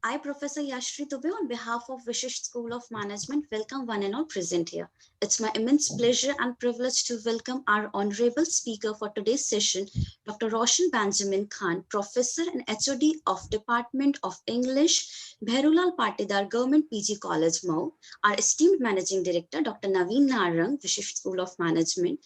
I, Professor Yashri Dubey, on behalf of Vishisht School of Management, welcome one and all present here. It's my immense pleasure and privilege to welcome our honorable speaker for today's session, Dr. Roshan Benjamin Khan, Professor and HOD of Department of English, Bhairulal Patidar Government PG College, Mau, our esteemed Managing Director, Dr. Naveen Narang, Vishisht School of Management,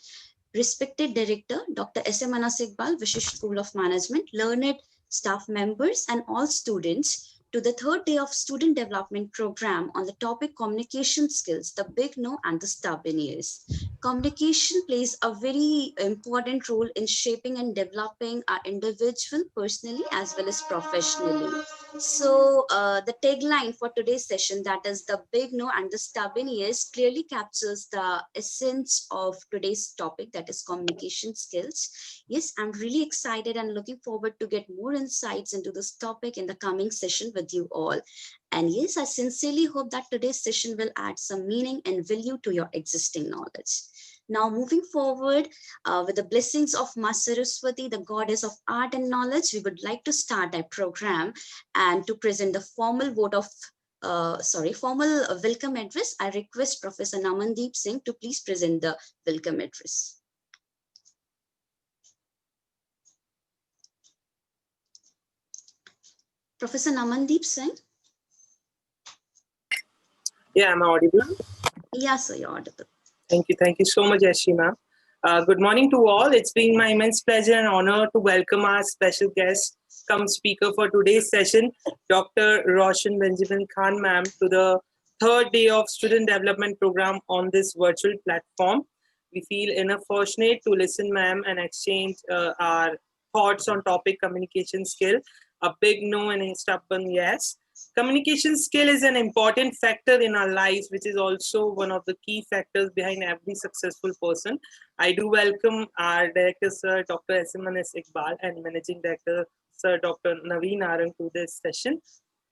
respected Director, Dr. S.M. Anas Iqbal, Vishisht School of Management, learned staff members, and all students to the third day of student development program on the topic communication skills, the big no and the stubborn yes. Communication plays a very important role in shaping and developing our individual personally as well as professionally. So the tagline for today's session, that is the big no and the stubborn yes, clearly captures the essence of today's topic, that is communication skills. Yes, I'm really excited and looking forward to get more insights into this topic in the coming session with you all. And yes, I sincerely hope that today's session will add some meaning and value to your existing knowledge. Now, moving forward, with the blessings of Ma Saraswati, the goddess of art and knowledge, we would like to start our program and to present the formal vote of formal welcome address. I request Professor Namandeep Singh to please present the welcome address. Professor Namandeep Singh. Yeah, am I audible? Yes, sir, you're audible. Thank you so much, Yashri ma'am. Good morning to all. It's been my immense pleasure and honor to welcome our special guest, come speaker for today's session, Dr. Roshan Benjamin Khan ma'am, to the third day of student development program on this virtual platform. We feel enough fortunate to listen ma'am and exchange our thoughts on topic communication skill, a big no and a stubborn yes. Communication skill is an important factor in our lives, which is also one of the key factors behind every successful person. I do welcome our Director, Sir Dr. S.M. Anas Iqbal, and Managing Director, Sir Dr. Naveen Narang, to this session.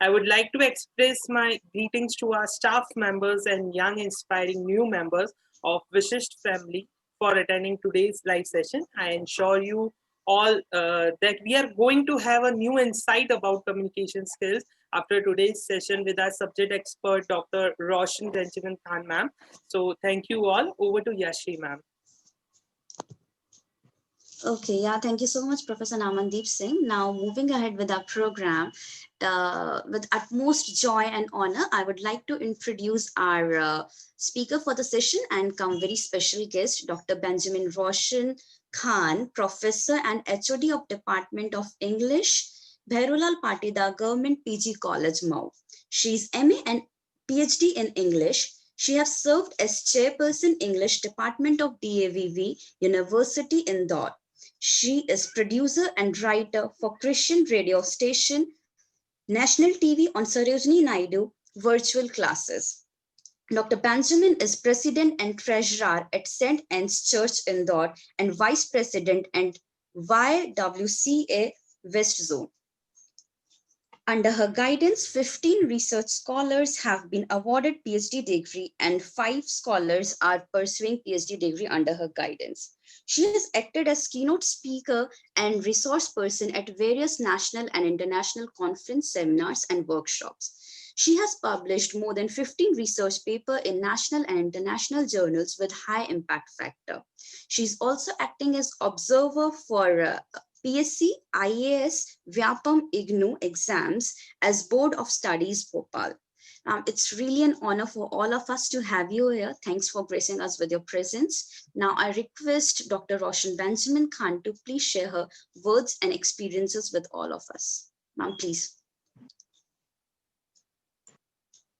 I would like to express my greetings to our staff members and young, inspiring new members of Vishisht family for attending today's live session. I ensure you all that we are going to have a new insight about communication skills after today's session with our subject expert, Dr. Roshan Benjamin Khan ma'am. So thank you all. Over to Yashri ma'am. Okay, yeah, thank you so much, Professor Namandeep Singh. Now, moving ahead with our program, with utmost joy and honor, I would like to introduce our speaker for the session and come very special guest, Dr. Benjamin Roshan Khan, Professor and HOD of Department of English, Bhairulal Patidar Government PG College, Mau. She is MA and PhD in English. She has served as Chairperson English Department of DAVV University Indore. She is producer and writer for Christian radio station, National TV on Sarojini Naidu virtual classes. Dr. Benjamin is President and Treasurer at St. Anne's Church Indore and Vice President and YWCA West Zone. Under her guidance, 15 research scholars have been awarded PhD degree and 5 scholars are pursuing PhD degree under her guidance. She has acted as keynote speaker and resource person at various national and international conference, seminars, and workshops. She has published more than 15 research papers in national and international journals with high impact factor. She's also acting as observer for PSC, IAS, Vyapam, IGNOU exams as Board of Studies, Bhopal. It's really an honor for all of us to have you here. Thanks for gracing us with your presence. Now, I request Dr. Roshan Benjamin Khan to please share her words and experiences with all of us. Ma'am, please.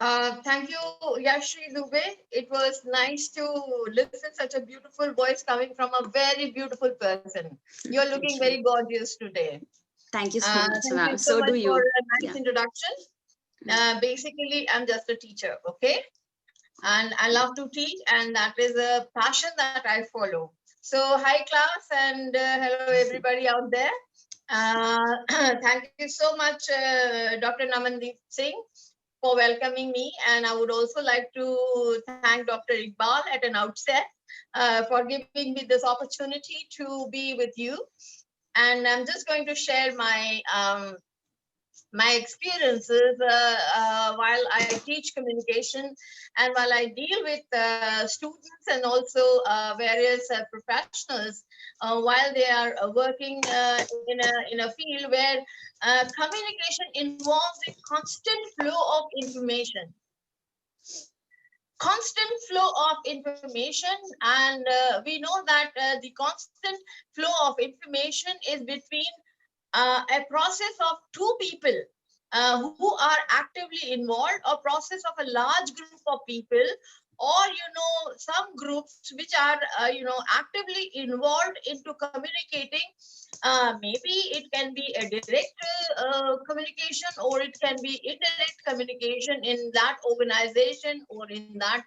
Thank you, Yashri Dubey. It was nice to listen such a beautiful voice coming from a very beautiful person. You're looking very gorgeous today. Thank you so much, ma'am. Thank you so much for a nice Yeah. introduction. Basically, I'm just a teacher, okay? And I love to teach, and that is a passion that I follow. So, hi class, and hello everybody out there. Thank you so much, Dr. Namandeep Singh, for welcoming me. And I would also like to thank Dr. Iqbal at an outset for giving me this opportunity to be with you. And I'm just going to share my my experiences while I teach communication and while I deal with students and also various professionals while they are working in a field where communication involves a constant flow of information. Constant flow of information, and we know that the constant flow of information is between a process of two people who are actively involved, or process of a large group of people, or some groups which are actively involved into communicating. Maybe it can be a direct communication, or it can be indirect communication in that organization or in that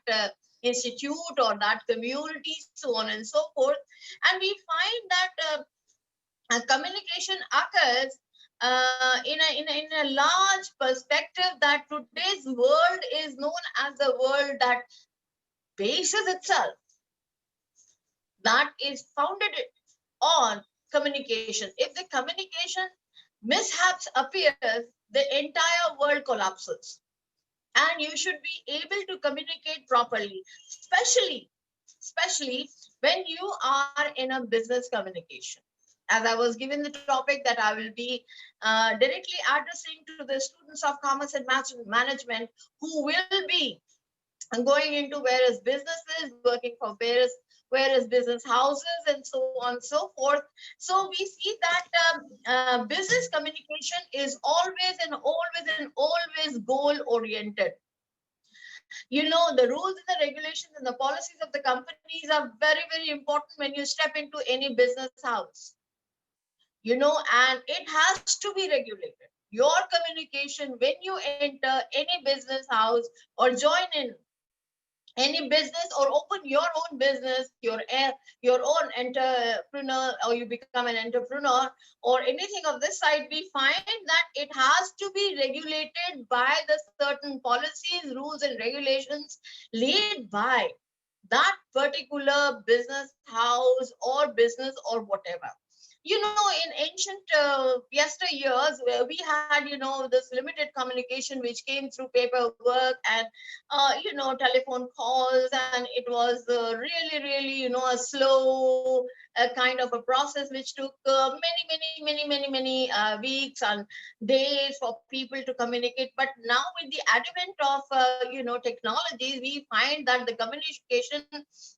institute or that community, so on and so forth. And we find that communication occurs in a large perspective, that today's world is known as the world that bases itself, that is founded on communication. If the communication mishaps appears, the entire world collapses. And you should be able to communicate properly, especially when you are in a business communication. As I was given the topic that I will be directly addressing to the students of commerce and management who will be going into various businesses, working for various business houses, and so on and so forth. So we see that business communication is always goal oriented. The rules and the regulations and the policies of the companies are very important when you step into any business house. And it has to be regulated. Your communication when you enter any business house or join in any business or open your own business, your own entrepreneur, or you become an entrepreneur or anything of this side, we find that it has to be regulated by the certain policies, rules and regulations laid by that particular business house or business or whatever. In ancient yesteryears, where we had, this limited communication which came through paperwork and, telephone calls, and it was really, a slow kind of a process which took many weeks and days for people to communicate. But now with the advent of, technologies, we find that the communication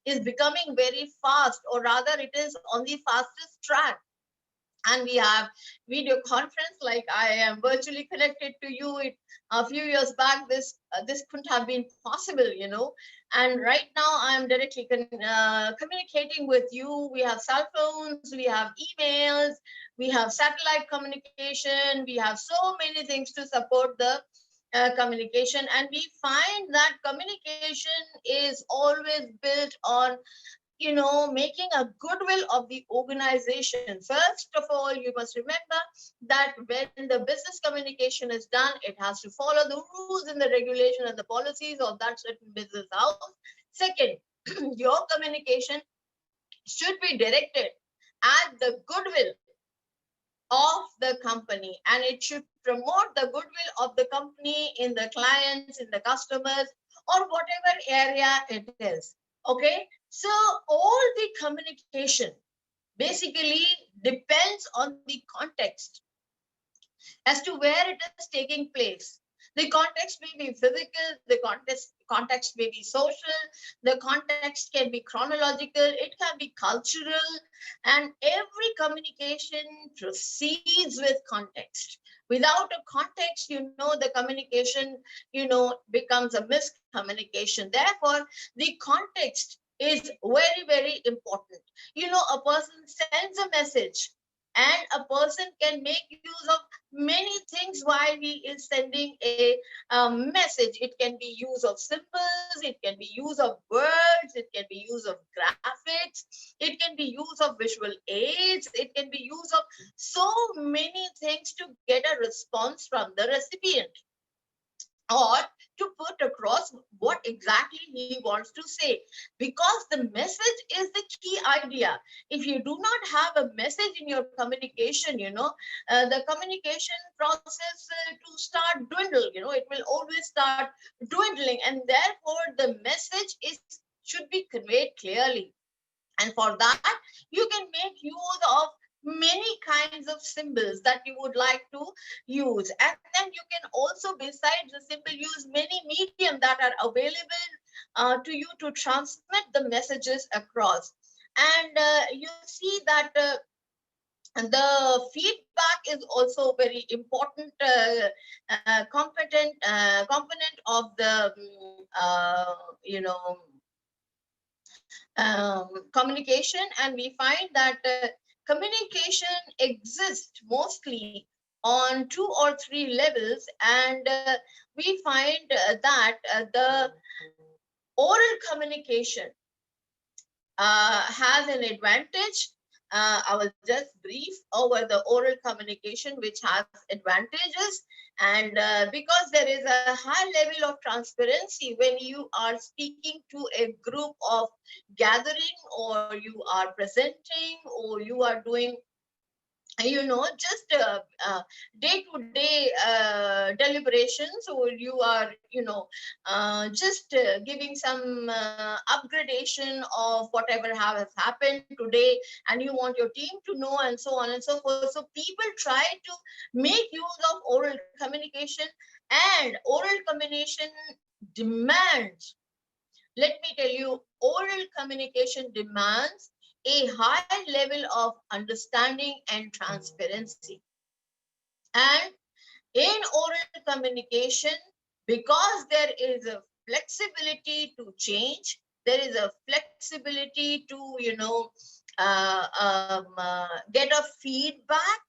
is becoming very fast, or rather it is on the fastest track. And we have video conference, like I am virtually connected to you. A few years back, this couldn't have been possible, and right now I am directly communicating with you. We have cell phones, we have emails, we have satellite communication, we have so many things to support the communication. And we find that communication is always built on making a goodwill of the organization. First of all, you must remember that when the business communication is done, it has to follow the rules and the regulation and the policies of that certain business house. Second, your communication should be directed at the goodwill of the company, and it should promote the goodwill of the company in the clients, in the customers, or whatever area it is. Okay, so all the communication basically depends on the context as to where it is taking place. The context may be physical, the context may be social, the context can be chronological, it can be cultural, and every communication proceeds with context. Without a context, the communication, becomes a miscommunication. Therefore, the context is very important. A person sends a message, and a person can make use of many things while he is sending a message. It can be use of symbols, it can be use of words, it can be use of graphics, it can be use of visual aids, it can be use of so many things to get a response from the recipient. Or to put across what exactly he wants to say, because the message is the key idea. If you do not have a message in your communication, the communication process to start dwindle, it will always start dwindling, and therefore the message should be conveyed clearly. And for that, you can make use of many kinds of symbols that you would like to use. And then you can also, besides the symbol, use many medium that are available to you to transmit the messages across. And you see that the feedback is also very important component of the communication. And we find that communication exists mostly on 2 or 3 levels, and we find that the oral communication has an advantage. I will just brief over the oral communication, which has advantages. And because there is a high level of transparency when you are speaking to a group of gathering, or you are presenting, or you are doing just day-to-day deliberations, or you are just giving some upgradation of whatever has happened today, and you want your team to know, and so on and so forth. So people try to make use of oral communication, and oral communication demands, let me tell you, oral communication demands a high level of understanding and transparency. And in oral communication, because there is a flexibility to change, there is a flexibility to, get a feedback.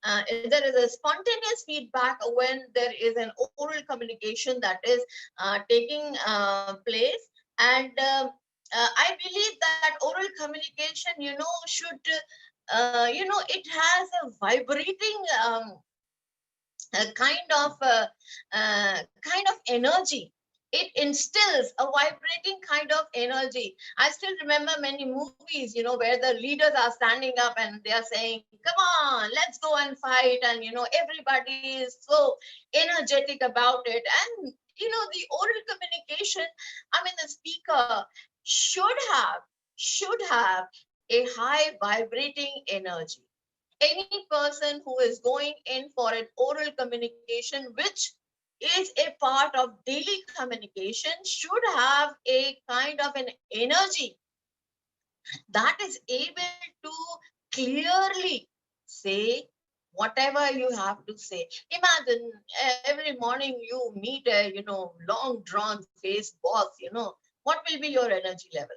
There is a spontaneous feedback when there is an oral communication that is taking place. And I believe that oral communication, should, it has a vibrating kind of energy. It instills a vibrating kind of energy. I still remember many movies, where the leaders are standing up and they are saying, come on, let's go and fight. And, everybody is so energetic about it. And, the oral communication, I mean, the speaker should have a high vibrating energy. Any person who is going in for an oral communication, which is a part of daily communication, should have a kind of an energy that is able to clearly say whatever you have to say. Imagine every morning you meet a, long drawn faced boss, what will be your energy level?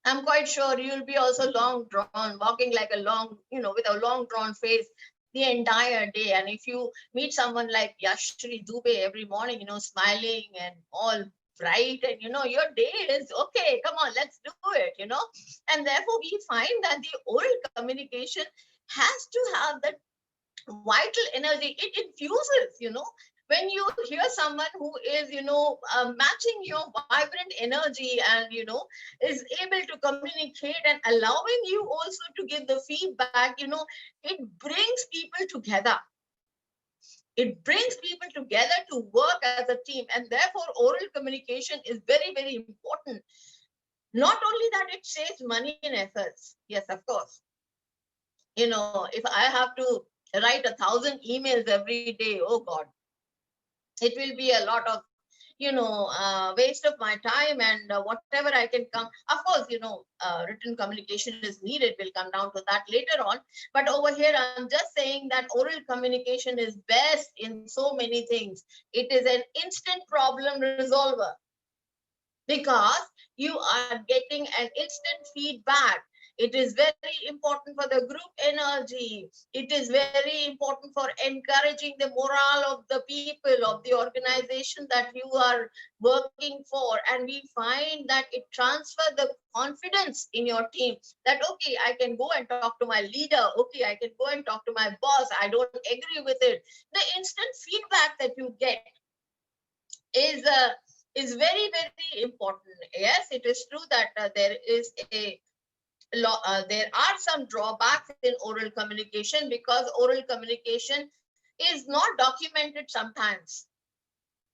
I'm quite sure you'll be also long drawn, walking like a long, with a long drawn face the entire day. And if you meet someone like Yashri Dubey every morning, smiling and all bright, and your day is okay, come on, let's do it, And therefore we find that the oral communication has to have that vital energy. It infuses, when you hear someone who is, matching your vibrant energy and, is able to communicate and allowing you also to give the feedback, it brings people together. It brings people together to work as a team. And therefore, oral communication is very, very important. Not only that, it saves money and efforts. Yes, of course. If I have to write 1,000 emails every day, oh God, it will be a lot of, waste of my time, and whatever I can come. Of course, written communication is needed. We'll come down to that later on. But over here, I'm just saying that oral communication is best in so many things. It is an instant problem resolver, because you are getting an instant feedback. It is very important for the group energy. It is very important for encouraging the morale of the people, of the organization that you are working for. And we find that it transfers the confidence in your team that, okay, I can go and talk to my leader. Okay, I can go and talk to my boss. I don't agree with it. The instant feedback that you get is very, very important. Yes, it is true that there is a there are some drawbacks in oral communication, because oral communication is not documented sometimes.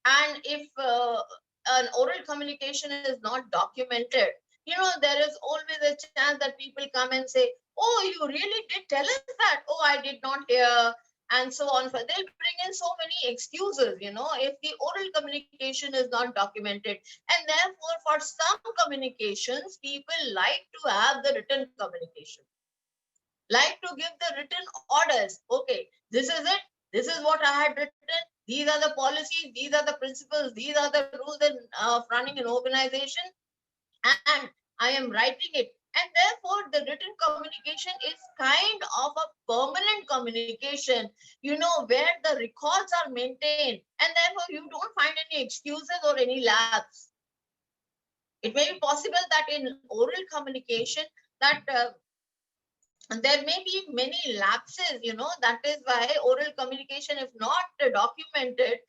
And if an oral communication is not documented, there is always a chance that people come and say, oh, you really did tell us that, oh, I did not hear, and so on. They'll bring in so many excuses, if the oral communication is not documented. And therefore, for some communications, people like to have the written communication, like to give the written orders. Okay, this is it. This is what I had written. These are the policies. These are the principles. These are the rules of running an organization. And I am writing it. And therefore, the written communication is kind of a permanent communication, where the records are maintained. And therefore, you don't find any excuses or any lapse. It may be possible that in oral communication, that and there may be many lapses, that is why oral communication, if not documented,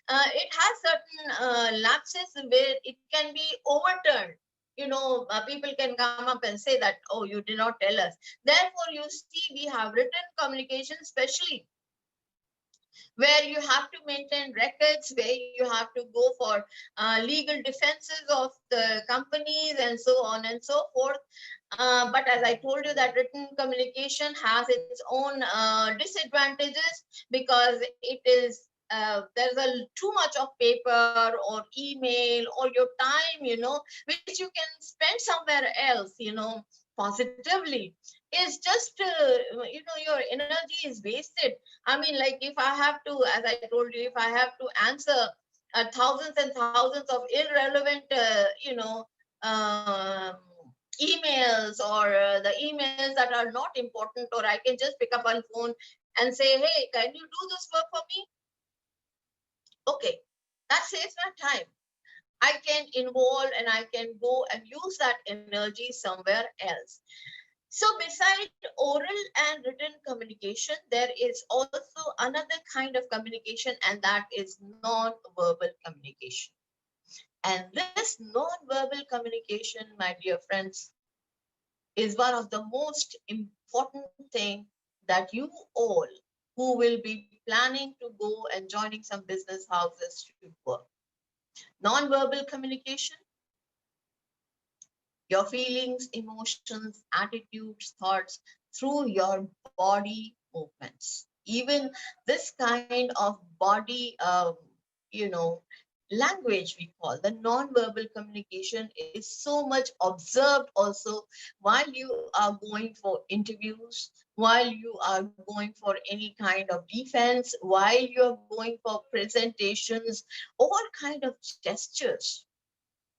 it has certain lapses where it can be overturned. People can come up and say that, oh, you did not tell us. Therefore, you see, we have written communication, especially where you have to maintain records, where you have to go for legal defenses of the companies and so on and so forth. But as I told you, that written communication has its own disadvantages, because it is there's too much of paper or email or your time, which you can spend somewhere else, positively. Is just your energy is wasted. I mean, like, if I have to, as I told you, if I have to answer thousands and thousands of irrelevant emails, or the emails that are not important, or I can just pick up on phone and say, hey, can you do this work for me? Okay, that saves my time. I can involve and I can go and use that energy somewhere else. So beside oral and written communication, there is also another kind of communication, and that is non-verbal communication. And this non-verbal communication, my dear friends, is one of the most important thing that you all who will be planning to go and joining some business houses should work. Non-verbal communication, your feelings, emotions, attitudes, thoughts through your body movements. Even this kind of body, language we call the non-verbal communication is so much observed also while you are going for interviews, while you are going for any kind of defense, while you're going for presentations, all kind of gestures,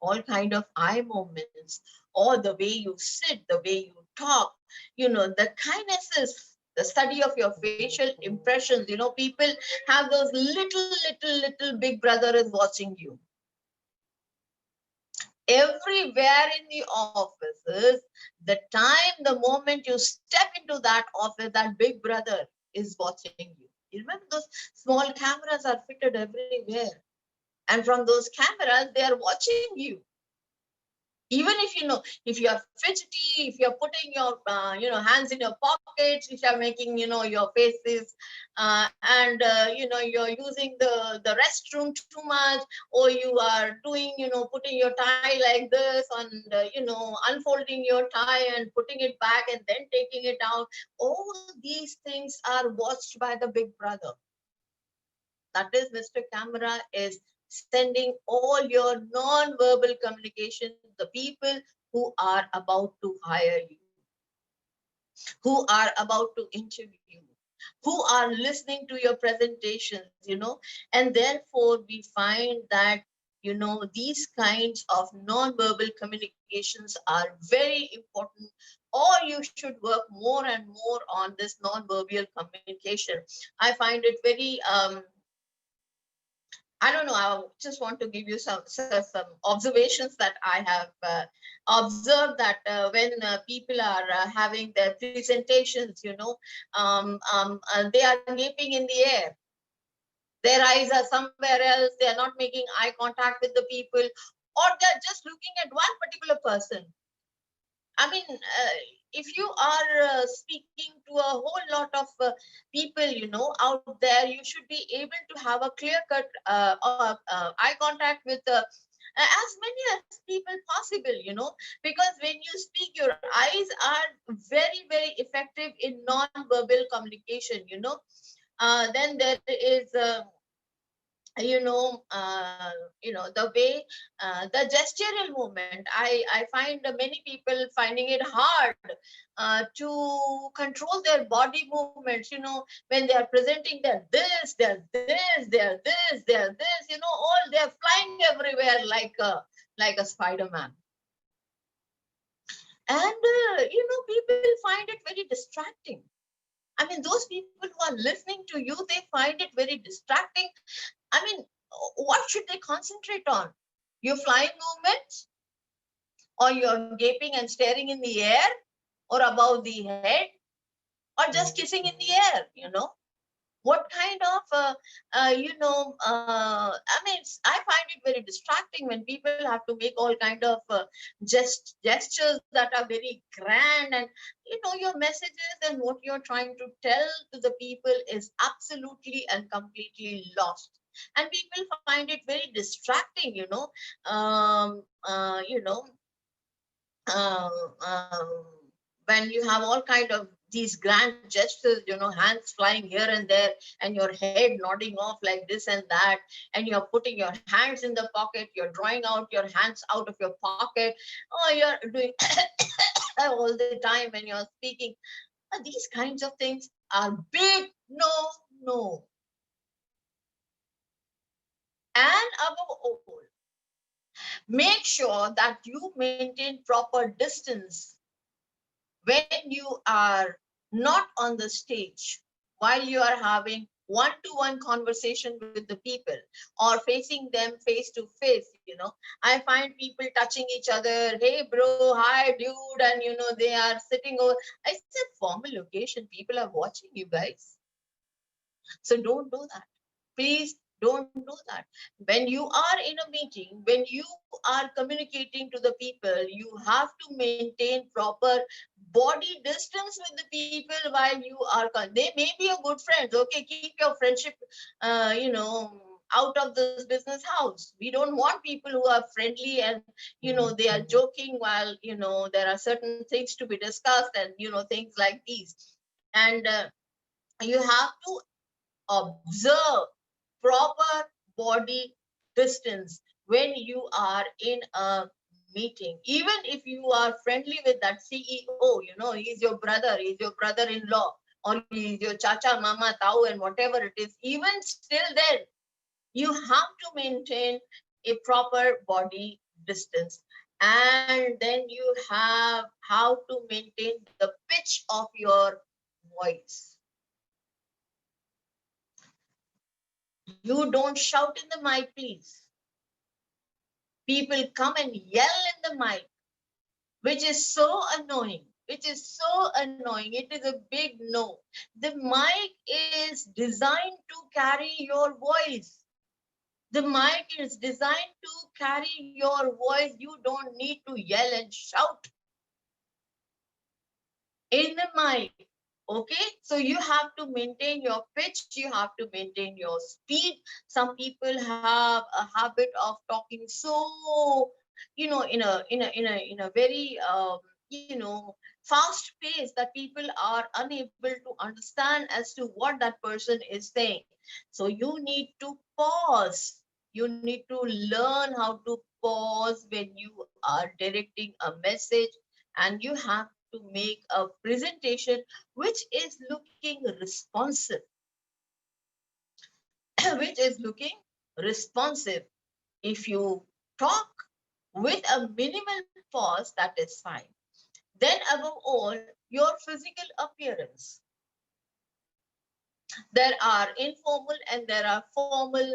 all kind of eye movements, or the way you sit, the way you talk, the kindnesses, the study of your facial impressions. People have those little big brother is watching you. Everywhere in the offices, the time, the moment you step into that office, that big brother is watching you. You remember those small cameras are fitted everywhere. And from those cameras, they are watching you. Even if you are fidgety, if you're putting your hands in your pockets, if you're making your faces and you're using the restroom too much, or you are doing putting your tie like this, and unfolding your tie and putting it back and then taking it out, all these things are watched by the big brother. That is, Mr. Camera is sending all your non-verbal communication to the people who are about to hire you, who are about to interview you, who are listening to your presentations, and therefore we find that, these kinds of non-verbal communications are very important, or you should work more and more on this non-verbal communication. I find it very, I don't know, I just want to give you some observations that I have observed, that when people are having their presentations, they are gaping in the air. Their eyes are somewhere else. They are not making eye contact with the people, or they're just looking at one particular person. I mean, if you are speaking to a whole lot of people, out there, you should be able to have a clear-cut eye contact with as many as people possible, because when you speak, your eyes are very, very effective in non-verbal communication, then there is the way the gestural movement, I find many people finding it hard to control their body movements, when they are presenting, they're this, they're this, they're this, they're this, all they're flying everywhere like a Spider-Man. And people find it very distracting. I mean, those people who are listening to you, they find it very distracting. I mean, what should they concentrate on? Your flying movements, or you're gaping and staring in the air, or above the head, or just kissing in the air, What kind of, I mean, I find it very distracting when people have to make all kind of gestures that are very grand, and, your messages and what you're trying to tell to the people is absolutely and completely lost. And people find it very distracting, um, uh, you know, uh, um, when you have all kind of these grand gestures, hands flying here and there, and your head nodding off like this and that, and you're putting your hands in the pocket, you're drawing out your hands out of your pocket, or you're doing all the time when you're speaking. These kinds of things are big no. And above all, make sure that you maintain proper distance when you are not on the stage, while you are having one-to-one conversation with the people, or facing them face to face. I find people touching each other, hey bro, hi dude, and they are sitting over. I said, formal location, people are watching you guys, so don't do that. Please don't do that. When you are in a meeting, when you are communicating to the people, you have to maintain proper body distance with the people while you are, they may be your good friends. Okay, keep your friendship, out of this business house. We don't want people who are friendly and, they are joking while, there are certain things to be discussed, and, things like these. And you have to observe proper body distance when you are in a meeting. Even if you are friendly with that CEO, he's your brother, he's your brother-in-law, or he's your chacha, mama, tau, and whatever it is, even still then, you have to maintain a proper body distance. And then you have how to maintain the pitch of your voice. You don't shout in the mic, please. People come and yell in the mic, which is so annoying. It is a big no. The mic is designed to carry your voice. The mic is designed to carry your voice. You don't need to yell and shout in the mic. Okay, so you have to maintain your pitch, you have to maintain your speed. Some people have a habit of talking so, in a very fast pace, that people are unable to understand as to what that person is saying. So you need to pause. You need to learn how to pause when you are directing a message, and you have to make a presentation which is looking responsive, which is looking responsive. If you talk with a minimal pause, that is fine. Then above all, your physical appearance. There are informal and there are formal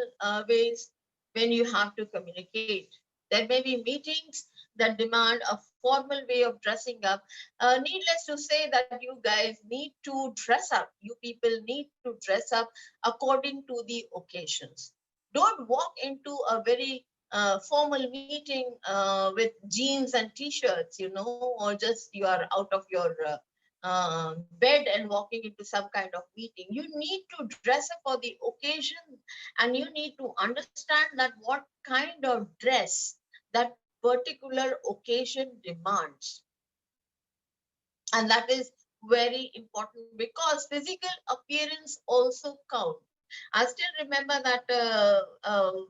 ways when you have to communicate. There may be meetings that demand a formal way of dressing up. Needless to say that you guys need to dress up. You people need to dress up according to the occasions. Don't walk into a very formal meeting with jeans and t-shirts, or just you are out of your bed and walking into some kind of meeting. You need to dress up for the occasion, and you need to understand that what kind of dress that particular occasion demands. And that is very important because physical appearance also counts. I still remember that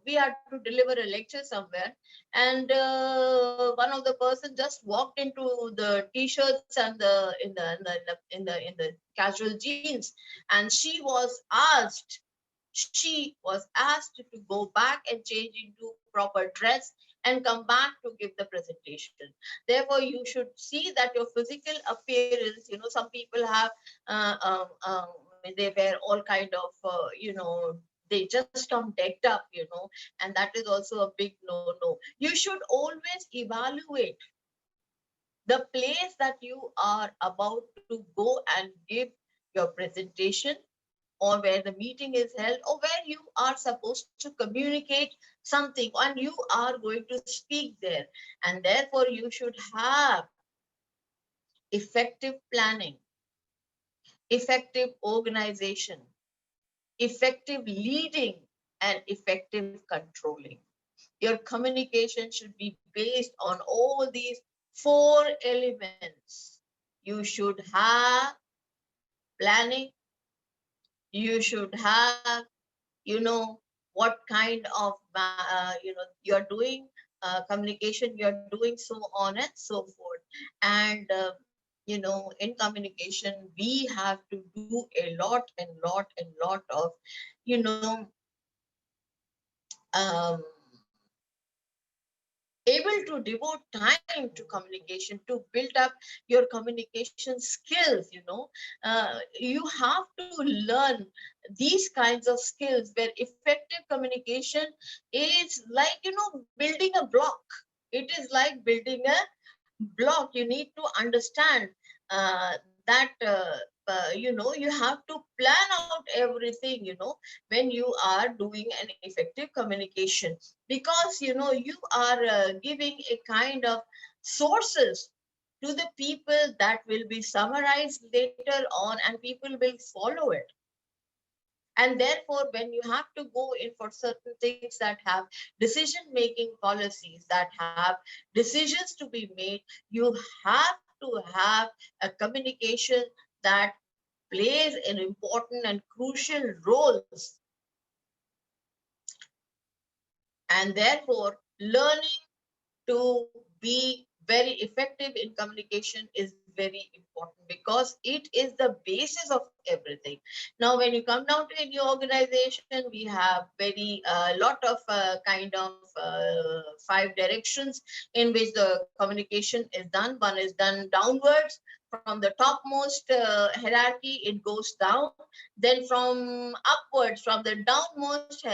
we had to deliver a lecture somewhere, and one of the person just walked into the t-shirts and the casual jeans, and she was asked to go back and change into proper dress and come back to give the presentation. Therefore, you should see that your physical appearance, some people have, they wear all kind of, they just come decked up, and that is also a big no-no. You should always evaluate the place that you are about to go and give your presentation, or where the meeting is held, or where you are supposed to communicate something and you are going to speak there. And therefore, you should have effective planning, effective organization, effective leading, and effective controlling. Your communication should be based on all these 4 elements. You should have planning, you should have, what kind of, you're doing, communication you're doing, so on and so forth. And, in communication, we have to do a lot of, you know, um, able to devote time to communication, to build up your communication skills. You have to learn these kinds of skills, where effective communication is like, building a block. It is like building a block. You need to understand that you have to plan out everything, when you are doing an effective communication, because you are giving a kind of sources to the people that will be summarized later on, and people will follow it. And therefore, when you have to go in for certain things that have decision-making policies, that have decisions to be made, you have to have a communication that plays an important and crucial roles. And therefore, learning to be very effective in communication is very important, because it is the basis of everything. Now, when you come down to any organization, we have very lot of kind of 5 directions in which the communication is done. One is done downwards. From the topmost hierarchy, it goes down. Then from upwards, from the downmost,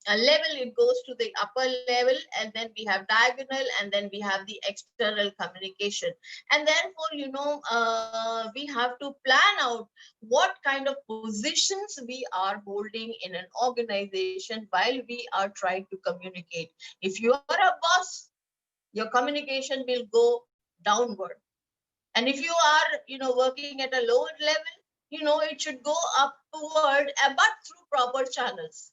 level, it goes to the upper level, and then we have diagonal, and then we have the external communication. And therefore, we have to plan out what kind of positions we are holding in an organization while we are trying to communicate. If you are a boss, your communication will go downward. And if you are, working at a lower level, it should go upward, but through proper channels.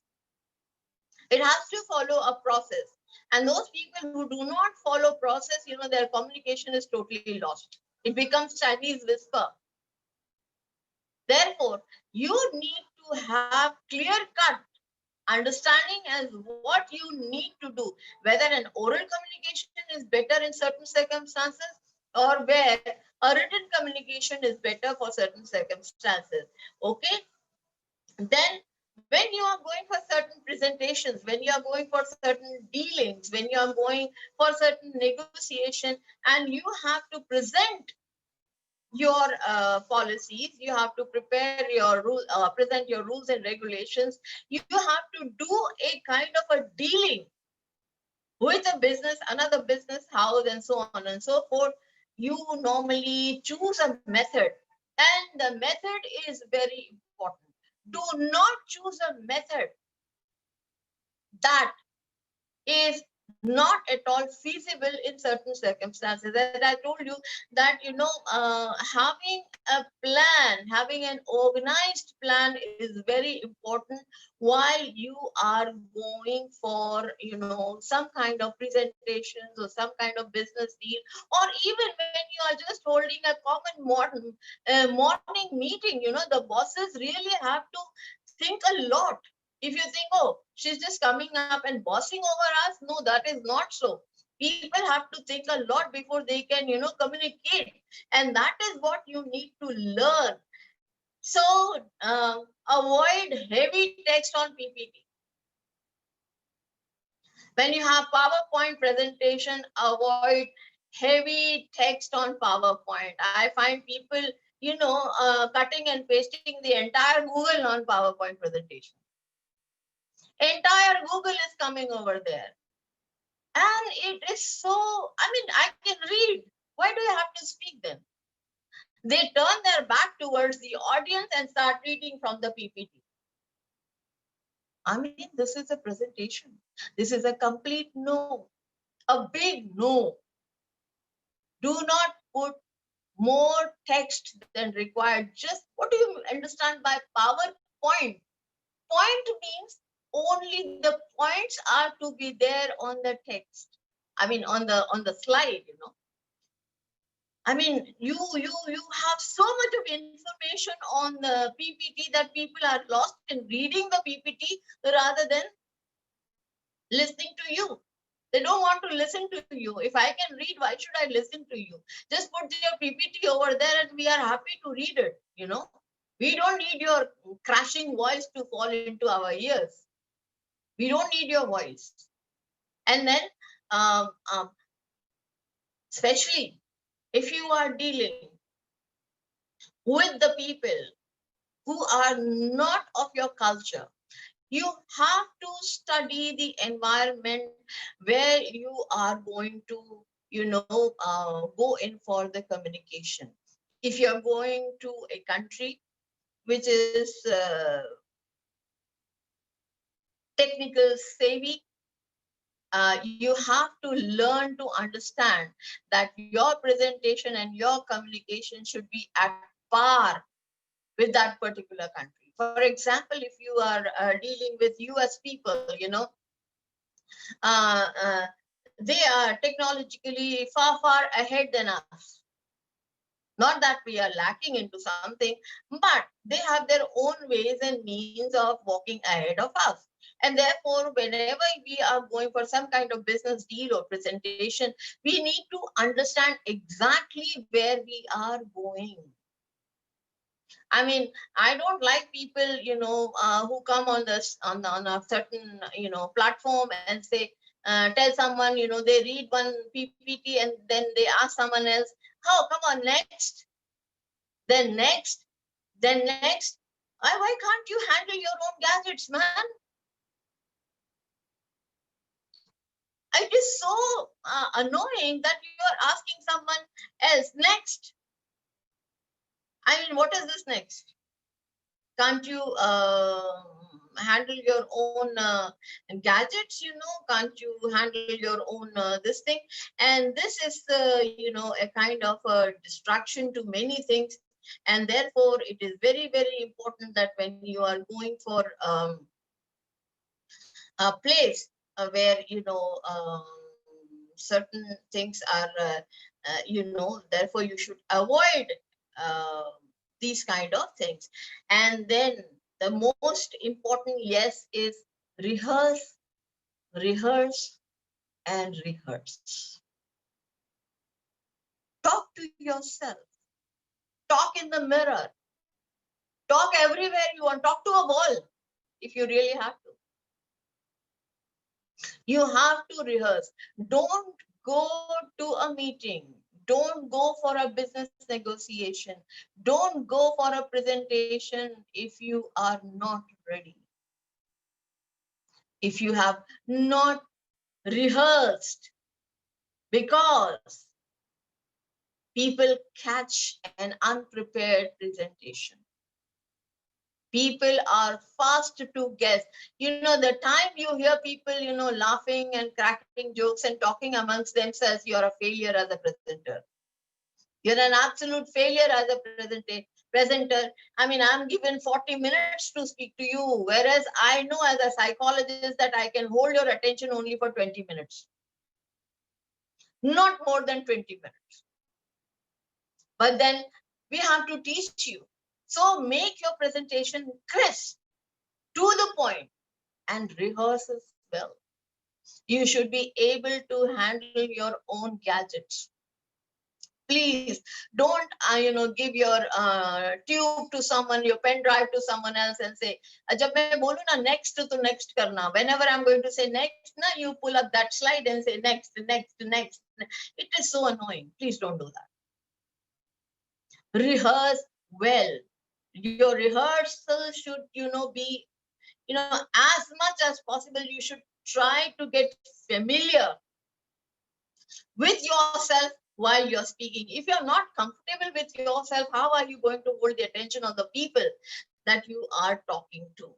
It has to follow a process. And those people who do not follow process, their communication is totally lost. It becomes Chinese whisper. Therefore, you need to have clear-cut understanding as what you need to do, whether an oral communication is better in certain circumstances, or where a written communication is better for certain circumstances. Okay? Then, when you are going for certain presentations, when you are going for certain dealings, when you are going for certain negotiation, and you have to present your policies, you have to prepare your present your rules and regulations, you have to do a kind of a dealing with a business, another business house, and so on and so forth, you normally choose a method, and the method is very important. Do not choose a method that is not at all feasible in certain circumstances. As I told you that, having a plan, having an organized plan is very important while you are going for, some kind of presentations or some kind of business deal, or even when you are just holding a common morning meeting. The bosses really have to think a lot. If you think, oh, she's just coming up and bossing over us, no, that is not so. People have to think a lot before they can, communicate. And that is what you need to learn. So avoid heavy text on PPT. When you have PowerPoint presentation, avoid heavy text on PowerPoint. I find people, cutting and pasting the entire Google on PowerPoint presentation. Entire Google is coming over there. And it is so, I can read. Why do I have to speak then? They turn their back towards the audience and start reading from the PPT. This is a presentation. This is a complete no, a big no. Do not put more text than required. Just what do you understand by PowerPoint? Point means only the points are to be there on the text. On the slide, you have so much of information on the PPT that people are lost in reading the PPT rather than listening to you. They don't want to listen to you. If I can read, why should I listen to you? Just put your PPT over there and we are happy to read it, We don't need your crashing voice to fall into our ears. We don't need your voice. And then, especially if you are dealing with the people who are not of your culture, you have to study the environment where you are going to, go in for the communication. If you're going to a country which is technical savvy, you have to learn to understand that your presentation and your communication should be at par with that particular country. For example, if you are dealing with US people, they are technologically far, far ahead than us. Not that we are lacking into something, but they have their own ways and means of walking ahead of us. And therefore, whenever we are going for some kind of business deal or presentation, we need to understand exactly where we are going. I don't like people, who come on a certain, platform and say, tell someone, they read one PPT and then they ask someone else, oh, come on, next, then next, then next. Why can't you handle your own gadgets, man? It is so annoying that you are asking someone else next. What is this next? Can't you handle your own gadgets? Can't you handle your own this thing? And this is a kind of a distraction to many things. And therefore, it is very, very important that when you are going for a place where certain things are therefore you should avoid these kind of things. And then the most important, yes, is rehearse, rehearse, and rehearse. Talk to yourself. Talk in the mirror. Talk everywhere you want. Talk to a wall if you really have to. You have to rehearse. Don't go to a meeting. Don't go for a business negotiation. Don't go for a presentation if you are not ready. If you have not rehearsed, because people catch an unprepared presentation. People are fast to guess. You know, the time you hear people, you know, laughing and cracking jokes and talking amongst themselves, you're a failure as a presenter. You're an absolute failure as a presenter. I mean, I'm given 40 minutes to speak to you, whereas I know as a psychologist that I can hold your attention only for 20 minutes. Not more than 20 minutes. But then we have to teach you. So make your presentation crisp, to the point, and rehearse as well. You should be able to handle your own gadgets. Please don't give your tube to someone, your pen drive to someone else and say, jab main bolu na next to next karna, whenever I'm going to say next na, you pull up that slide and say next. It is so annoying. Please don't do that. Rehearse well. Your rehearsal should be as much as possible. You should try to get familiar with yourself while you're speaking. If you're not comfortable with yourself, how are you going to hold the attention of the people that you are talking to?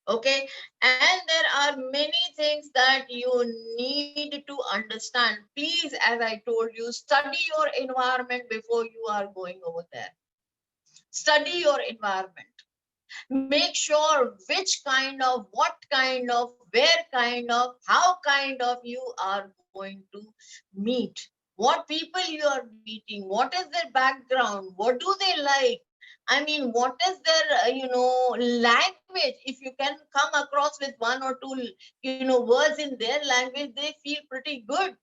Okay, and there are many things that you need to understand. Please, as I told you, study your environment before you are going over there. Study your environment. Make sure which kind of, what kind of, where kind of, how kind of you are going to meet. What people you are meeting, what is their background, what do they like? I mean, what is their, language? If you can come across with one or two, words in their language, they feel pretty good.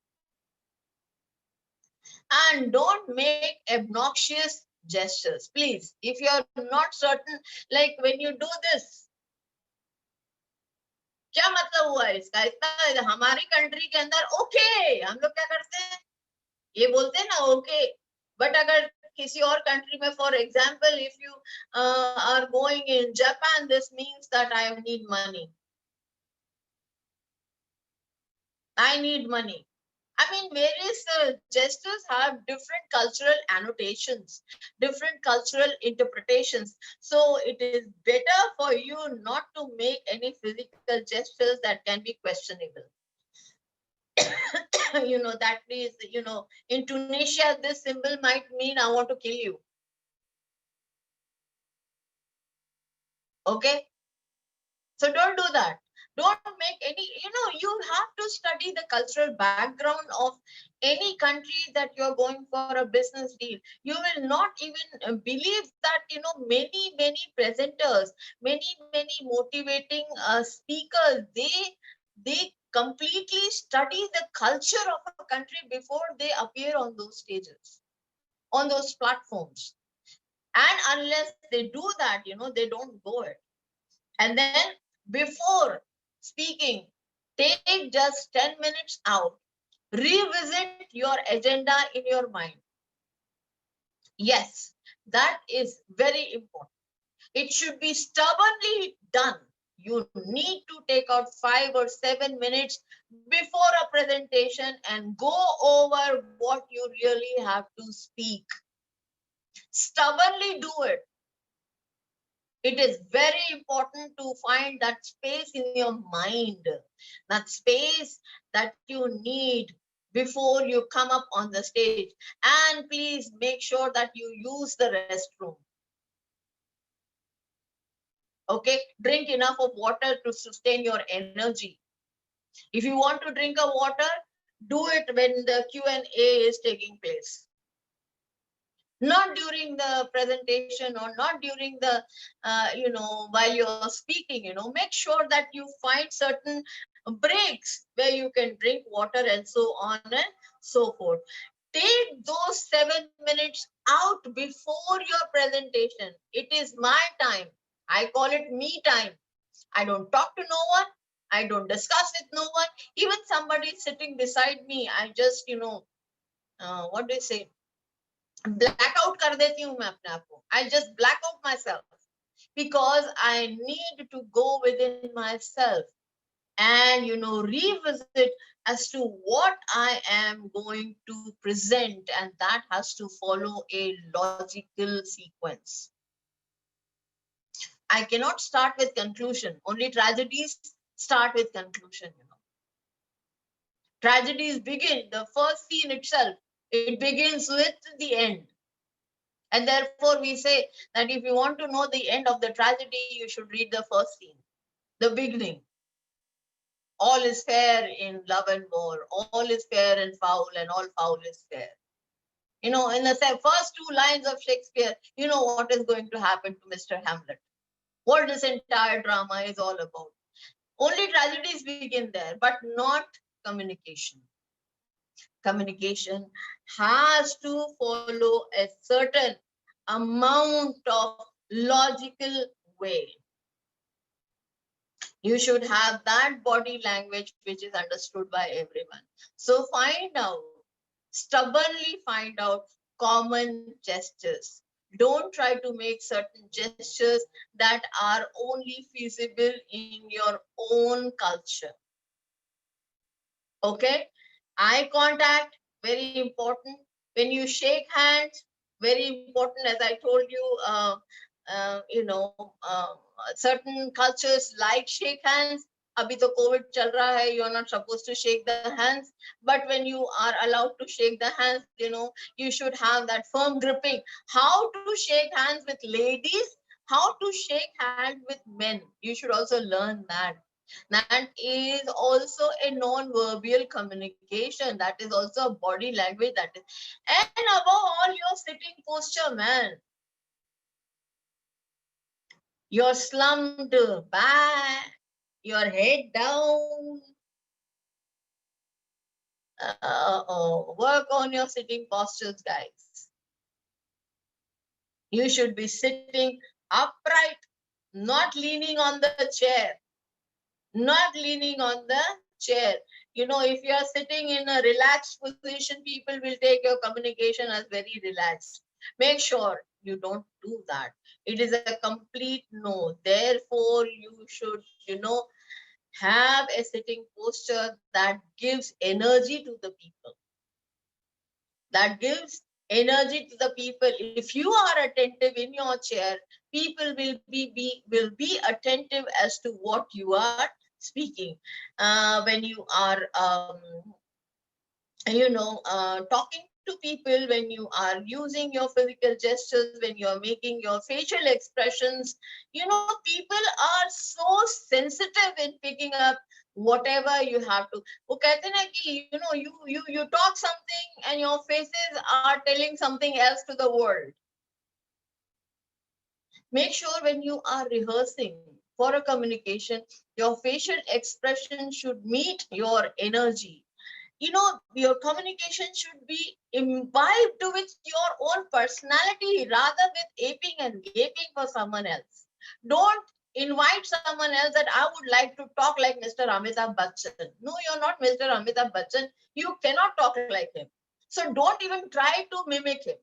And don't make obnoxious gestures, please. If you're not certain, like when you do this, क्या मतलब हुआ इसका? इतना हमारी country के अंदर okay हम लोग क्या करते हैं, ये बोलते हैं ना ओके, बट अगर किसी और कंट्री में, for example, if you are going in Japan, this means that I need money. I need money. I mean, various gestures have different cultural annotations, different cultural interpretations. So it is better for you not to make any physical gestures that can be questionable. That is, in Tunisia, this symbol might mean I want to kill you. Okay? So don't do that. Don't make any, you have to study the cultural background of any country that you're going for a business deal. You will not even believe that, many presenters, many motivating speakers, they completely study the culture of a country before they appear on those stages, on those platforms. And unless they do that, they don't go it. And then before speaking, take just 10 minutes out, revisit your agenda in your mind. Yes, that is very important. It should be stubbornly done. You need to take out 5 or 7 minutes before a presentation and go over what you really have to speak. Stubbornly do it. It is very important to find that space in your mind, that space that you need before you come up on the stage. And please make sure that you use the restroom. Okay, drink enough of water to sustain your energy. If you want to drink a water, do it when the Q&A is taking place. Not during the presentation or not during the, while you're speaking, make sure that you find certain breaks where you can drink water and so on and so forth. Take those 7 minutes out before your presentation. It is my time. I call it me time. I don't talk to no one. I don't discuss with no one. Even somebody sitting beside me, I just, what do you say? Blackout kar deti hu main apne aap ko. I just black out myself because I need to go within myself. and revisit as to what I am going to present, and that has to follow a logical sequence. I cannot start with conclusion. Only tragedies start with conclusion. Tragedies begin, the first scene itself, it begins with the end. And therefore we say that if you want to know the end of the tragedy, you should read the first scene, the beginning. All is fair in love and war. All is fair and foul, and all foul is fair. In the first two lines of Shakespeare, you know what is going to happen to Mr. Hamlet. What this entire drama is all about. Only tragedies begin there, but not communication. Communication has to follow a certain amount of logical way. You should have that body language which is understood by everyone. So find out, stubbornly find out common gestures. Don't try to make certain gestures that are only feasible in your own culture. Okay? Eye contact, very important. When you shake hands, very important. As I told you, certain cultures like shake hands. Abhi to COVID chal raha hai, you're not supposed to shake the hands. But when you are allowed to shake the hands, you should have that firm gripping. How to shake hands with ladies, how to shake hands with men. You should also learn that. That is also a non-verbal communication. That is also a body language. That is, and above all, your sitting posture, man. You're slumped back, your head down. Work on your sitting postures, guys. You should be sitting upright, not leaning on the chair. Not leaning on the chair. If you are sitting in a relaxed position, people will take your communication as very relaxed. Make sure you don't do that. It is a complete no. Therefore, you should, have a sitting posture that gives energy to the people. That gives energy to the people. If you are attentive in your chair, people will be attentive as to what you are speaking. When you are talking to people, when you are using your physical gestures, when you are making your facial expressions, people are so sensitive in picking up whatever you have to. वो कहते हैं ना कि you talk something and your faces are telling something else to the world. Make sure when you are rehearsing for a communication, your facial expression should meet your energy. Your communication should be imbibed with your own personality rather with aping and gaping for someone else. Don't invite someone else that I would like to talk like Mr. Amitabh Bachchan. No, you're not Mr. Amitabh Bachchan. You cannot talk like him. So don't even try to mimic him.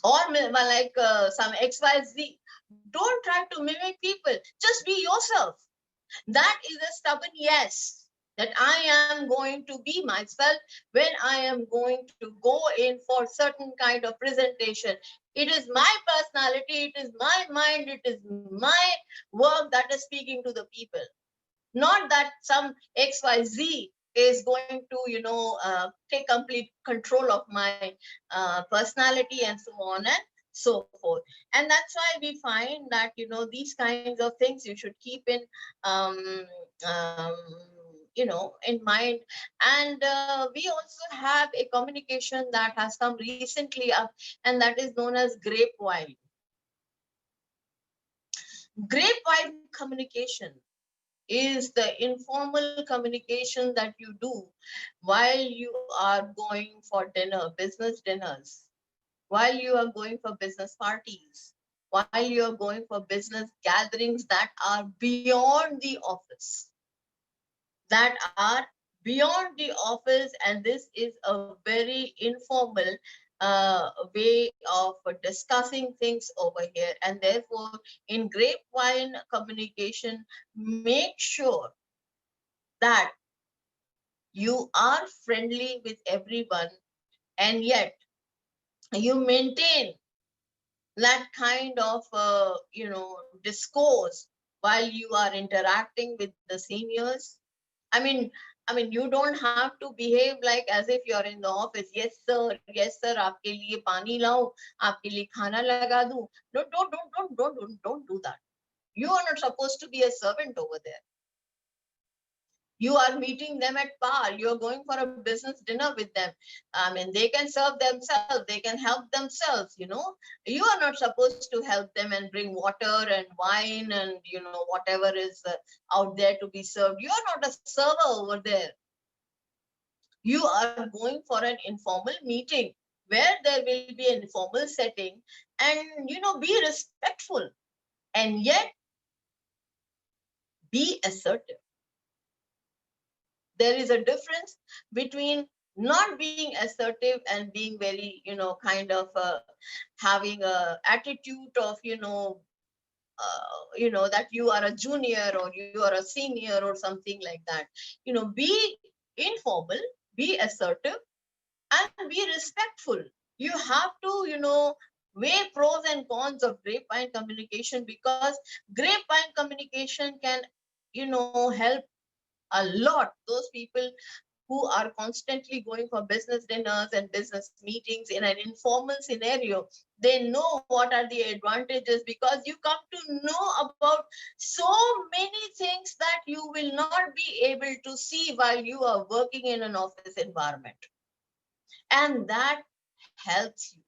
Or like some XYZ. Don't try to mimic people. Just be yourself. That is a stubborn yes, that I am going to be myself when I am going to go in for certain kind of presentation. It is my personality, it is my mind, it is my work that is speaking to the people. Not that some XYZ is going to, take complete control of my personality and so on and so forth. And that's why we find that these kinds of things you should keep in in mind. And we also have a communication that has come recently up, and that is known as grapevine. Grapevine communication is the informal communication that you do while you are going for dinner, business dinners, while you are going for business parties, while you are going for business gatherings that are beyond the office. That are beyond the office, and this is a very informal way of discussing things over here. And therefore, in grapevine communication, make sure that you are friendly with everyone, and yet you maintain that kind of discourse while you are interacting with the seniors. I mean, you don't have to behave like as if you're in the office. Yes, sir. आपके लिए पानी लाऊं, आपके लिए खाना लगा दूं. No, don't do that. You are not supposed to be a servant over there. You are meeting them at par. You are going for a business dinner with them. They can serve themselves. They can help themselves. You are not supposed to help them and bring water and wine and whatever is out there to be served. You are not a server over there. You are going for an informal meeting where there will be an informal setting, and be respectful, and yet be assertive. There is a difference between not being assertive and being very, kind of having a attitude of, that you are a junior or you are a senior or something like that. Be informal, be assertive, and be respectful. You have to, weigh pros and cons of grapevine communication, because grapevine communication can, help a lot those people who are constantly going for business dinners and business meetings in an informal scenario. They know what are the advantages, because you come to know about so many things that you will not be able to see while you are working in an office environment. And that helps you.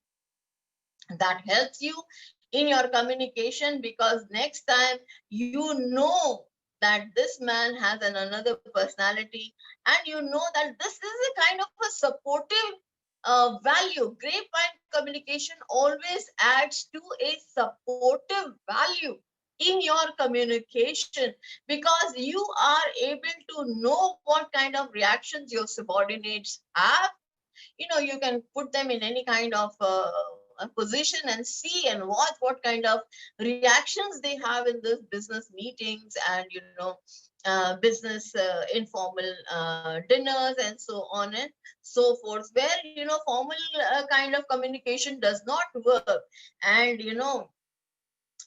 That helps you in your communication, because next time you know that this man has another personality, and you know that this is a kind of a supportive value. Grapevine communication always adds to a supportive value in your communication, because you are able to know what kind of reactions your subordinates have. You can put them in any kind of a position and see and watch what kind of reactions they have in this business meetings and business informal dinners and so on and so forth, where formal kind of communication does not work. And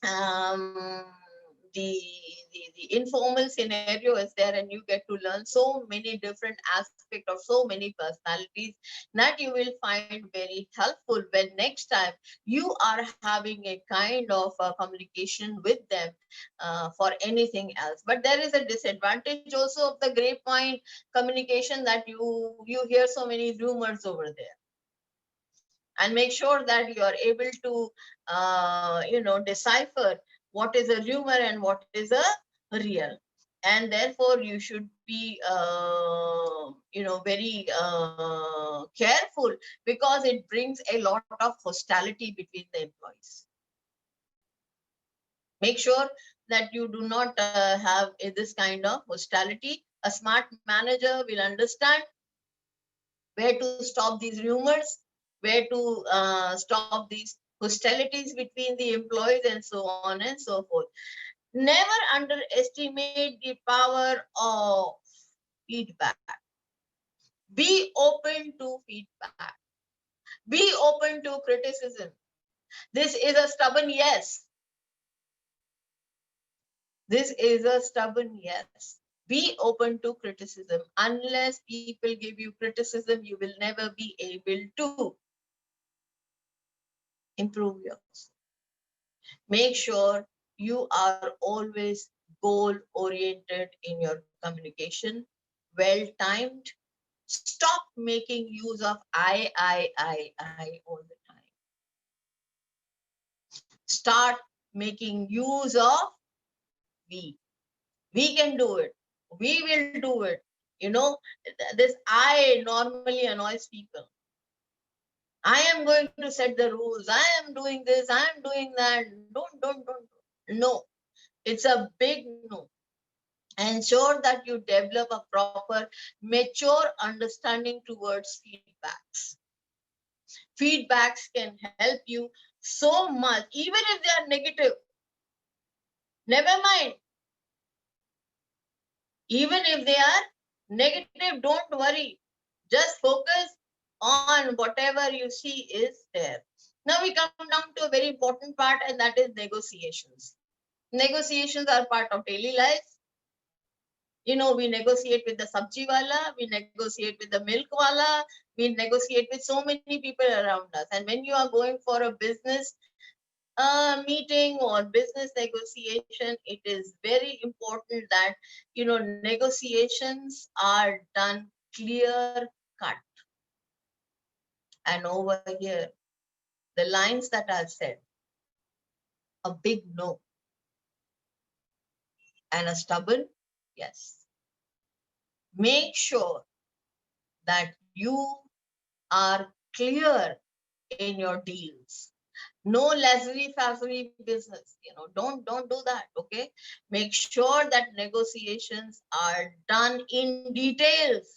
um, the informal scenario is there, and you get to learn so many different aspects of so many personalities that you will find very helpful when next time you are having a kind of communication with them for anything else. But there is a disadvantage also of the grapevine communication, that you hear so many rumors over there. And make sure that you are able to decipher what is a rumor and what is a real. And therefore you should be very careful, because it brings a lot of hostility between the employees. Make sure that you do not have this kind of hostility. A smart manager will understand where to stop these rumors, where to stop these hostilities between the employees, and so on and so forth. Never underestimate the power of feedback. Be open to feedback. Be open to criticism. This is a stubborn yes. This is a stubborn yes. Be open to criticism. Unless people give you criticism, you will never be able to improve yourself. Make sure you are always goal-oriented in your communication, well-timed. Stop making use of I all the time. Start making use of we. We can do it. We will do it. This I normally annoys people. I am going to set the rules. I am doing this. I am doing that. Don't. No, it's a big no. Ensure that you develop a proper, mature understanding towards feedbacks. feedbacks can help you so much, even if they are negative. Never mind. Even if they are negative, don't worry. Just focus on whatever you see is there. Now we come down to a very important part, and that is negotiations. Negotiations are part of daily life. You know, we negotiate with the sabji wala, we negotiate with the milk wala, we negotiate with so many people around us. And when you are going for a business meeting or business negotiation, it is very important that, you know, negotiations are done clear cut. And over here, the lines that I've said, a big no and a stubborn yes. Make sure that you are clear in your deals. No lazary-fazary business, you know, don't do that, okay? Make sure that negotiations are done in details.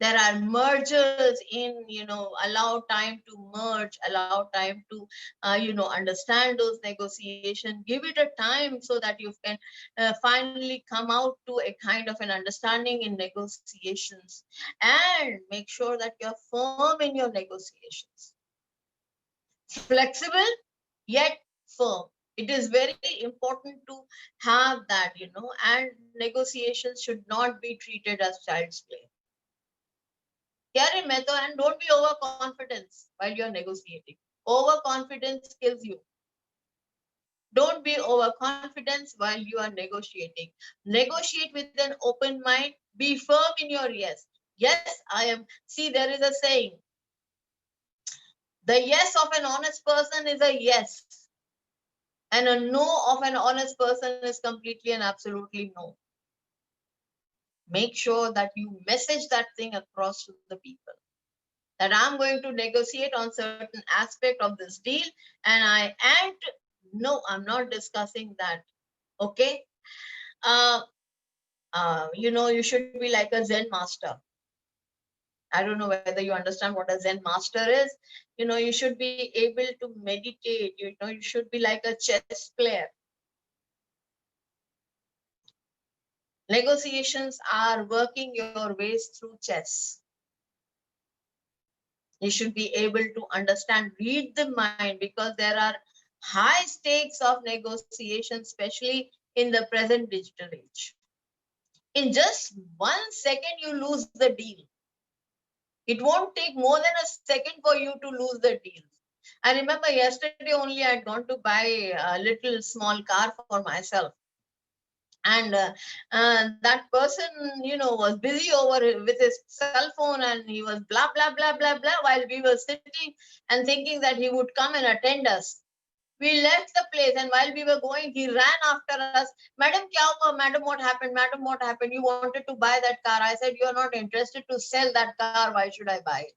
There are mergers in, you know, allow time to merge, allow time to, you know, understand those negotiations, give it a time so that you can finally come out to a kind of an understanding in negotiations, and make sure that you're firm in your negotiations. Flexible, yet firm. It is very important to have that, you know, and negotiations should not be treated as child's play. Carry method, and don't be overconfident while you're negotiating. Overconfidence kills you. Don't be overconfident while you are negotiating. Negotiate with an open mind. Be firm in your yes. Yes, I am. See, there is a saying. The yes of an honest person is a yes. And a no of an honest person is completely and absolutely no. Make sure that you message that thing across to the people, that I'm going to negotiate on certain aspect of this deal, and no, I'm not discussing that. Okay. You know, you should be like a Zen master. I don't know whether you understand what a Zen master is. You know, you should be able to meditate. You know, you should be like a chess player. Negotiations are working your ways through chess. You should be able to understand, read the mind, because there are high stakes of negotiation, especially in the present digital age. In just 1 second, you lose the deal. It won't take more than a second for you to lose the deal. I remember yesterday only I had gone to buy a little small car for myself. And that person, you know, was busy over with his cell phone, and he was blah, blah, blah, blah, blah, while we were sitting and thinking that he would come and attend us. We left the place, and while we were going, he ran after us. Madam, kya hua? Madam, what happened? Madam, what happened? You wanted to buy that car. I said, you are not interested to sell that car. Why should I buy it?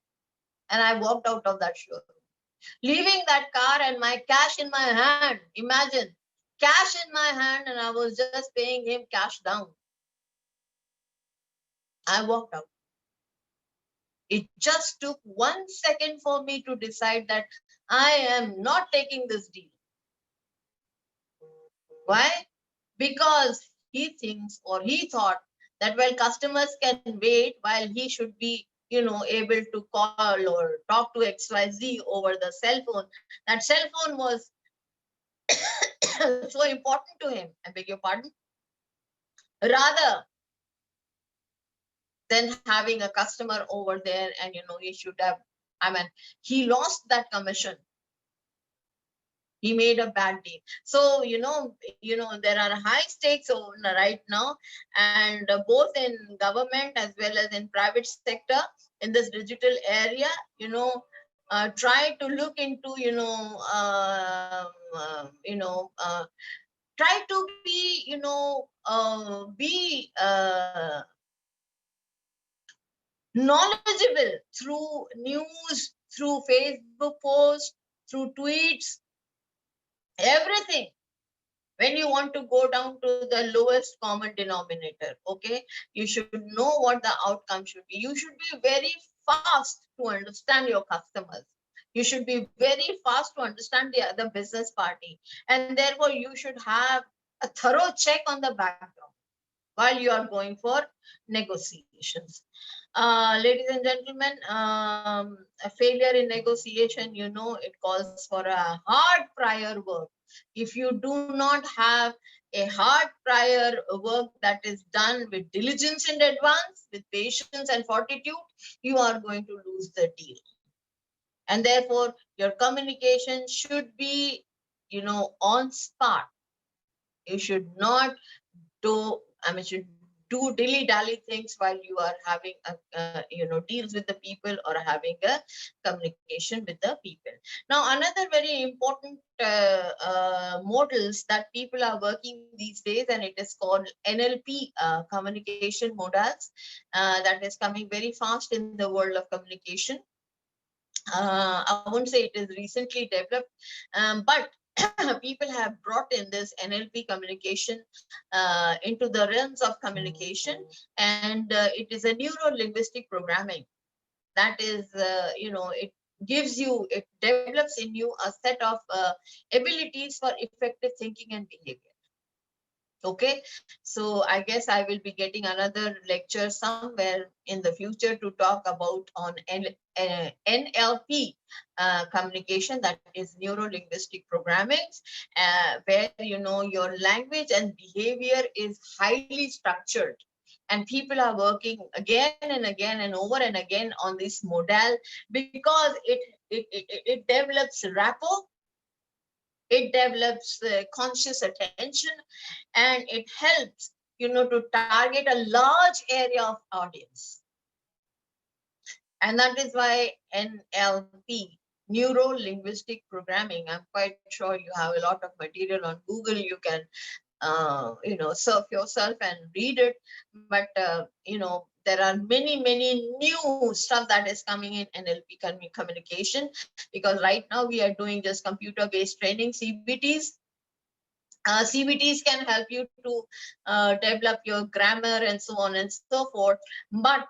And I walked out of that showroom, leaving that car and my cash in my hand. Imagine, cash in my hand, and I was just paying him cash down. I walked out. It just took 1 second for me to decide that I am not taking this deal. Why? Because he thinks, or he thought, that well, customers can wait while he should be, you know, able to call or talk to XYZ over the cell phone. That cell phone was so important to him. I beg your pardon. Rather than having a customer over there, and you know, he should have, I mean, he lost that commission. He made a bad deal. So, you know, there are high stakes right now, and both in government as well as in private sector in this digital area, you know, try to look into, try to be, knowledgeable through news, through Facebook posts, through tweets, everything. When you want to go down to the lowest common denominator, okay, you should know what the outcome should be. You should be very fast to understand your customers. You should be very fast to understand the other business party. And therefore, you should have a thorough check on the background while you are going for negotiations. Ladies and gentlemen, a failure in negotiation, you know, it calls for a hard prior work. If you do not have a hard prior work that is done with diligence in advance, with patience and fortitude, you are going to lose the deal. And therefore, your communication should be, you know, on spot. You should not should do dilly-dally things while you are having you know, deals with the people or having a communication with the people. Now, another very important models that people are working these days, and it is called NLP communication models, that is coming very fast in the world of communication. I won't say it is recently developed, but people have brought in this NLP communication into the realms of communication, and it is a neuro-linguistic programming. That is, you know, it develops in you a set of abilities for effective thinking and behavior. Okay, so I guess I will be getting another lecture somewhere in the future to talk about on NLP communication, that is neuro-linguistic programming, where, you know, your language and behavior is highly structured, and people are working again and again and over and again on this model, because it develops rapport, it develops conscious attention, and it helps, you know, to target a large area of audience. And that is why NLP, neuro-linguistic programming, I'm quite sure you have a lot of material on Google. You can you know, surf yourself and read it. But you know, there are many new stuff that is coming in NLP communication, because right now we are doing just computer-based training, CBTs. CBTs can help you to develop your grammar and so on and so forth. But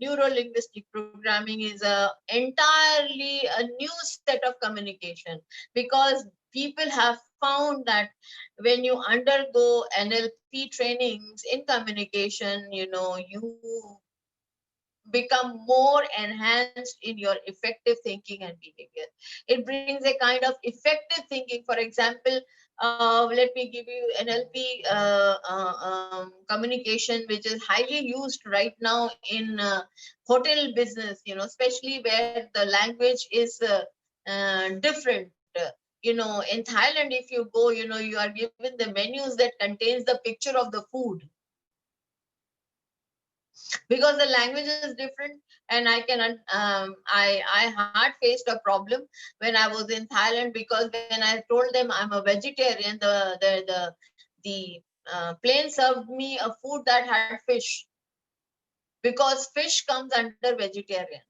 neuro-linguistic programming is entirely a new set of communication, because people have found that when you undergo NLP trainings in communication, you know, you become more enhanced in your effective thinking and behavior. It brings a kind of effective thinking. For example, let me give you NLP communication, which is highly used right now in hotel business, you know, especially where the language is different. You know, in Thailand, if you go, you know, you are given the menus that contains the picture of the food, because the language is different. And I can I had faced a problem when I was in Thailand, because when I told them I'm a vegetarian, the plane served me a food that had fish, because fish comes under vegetarian.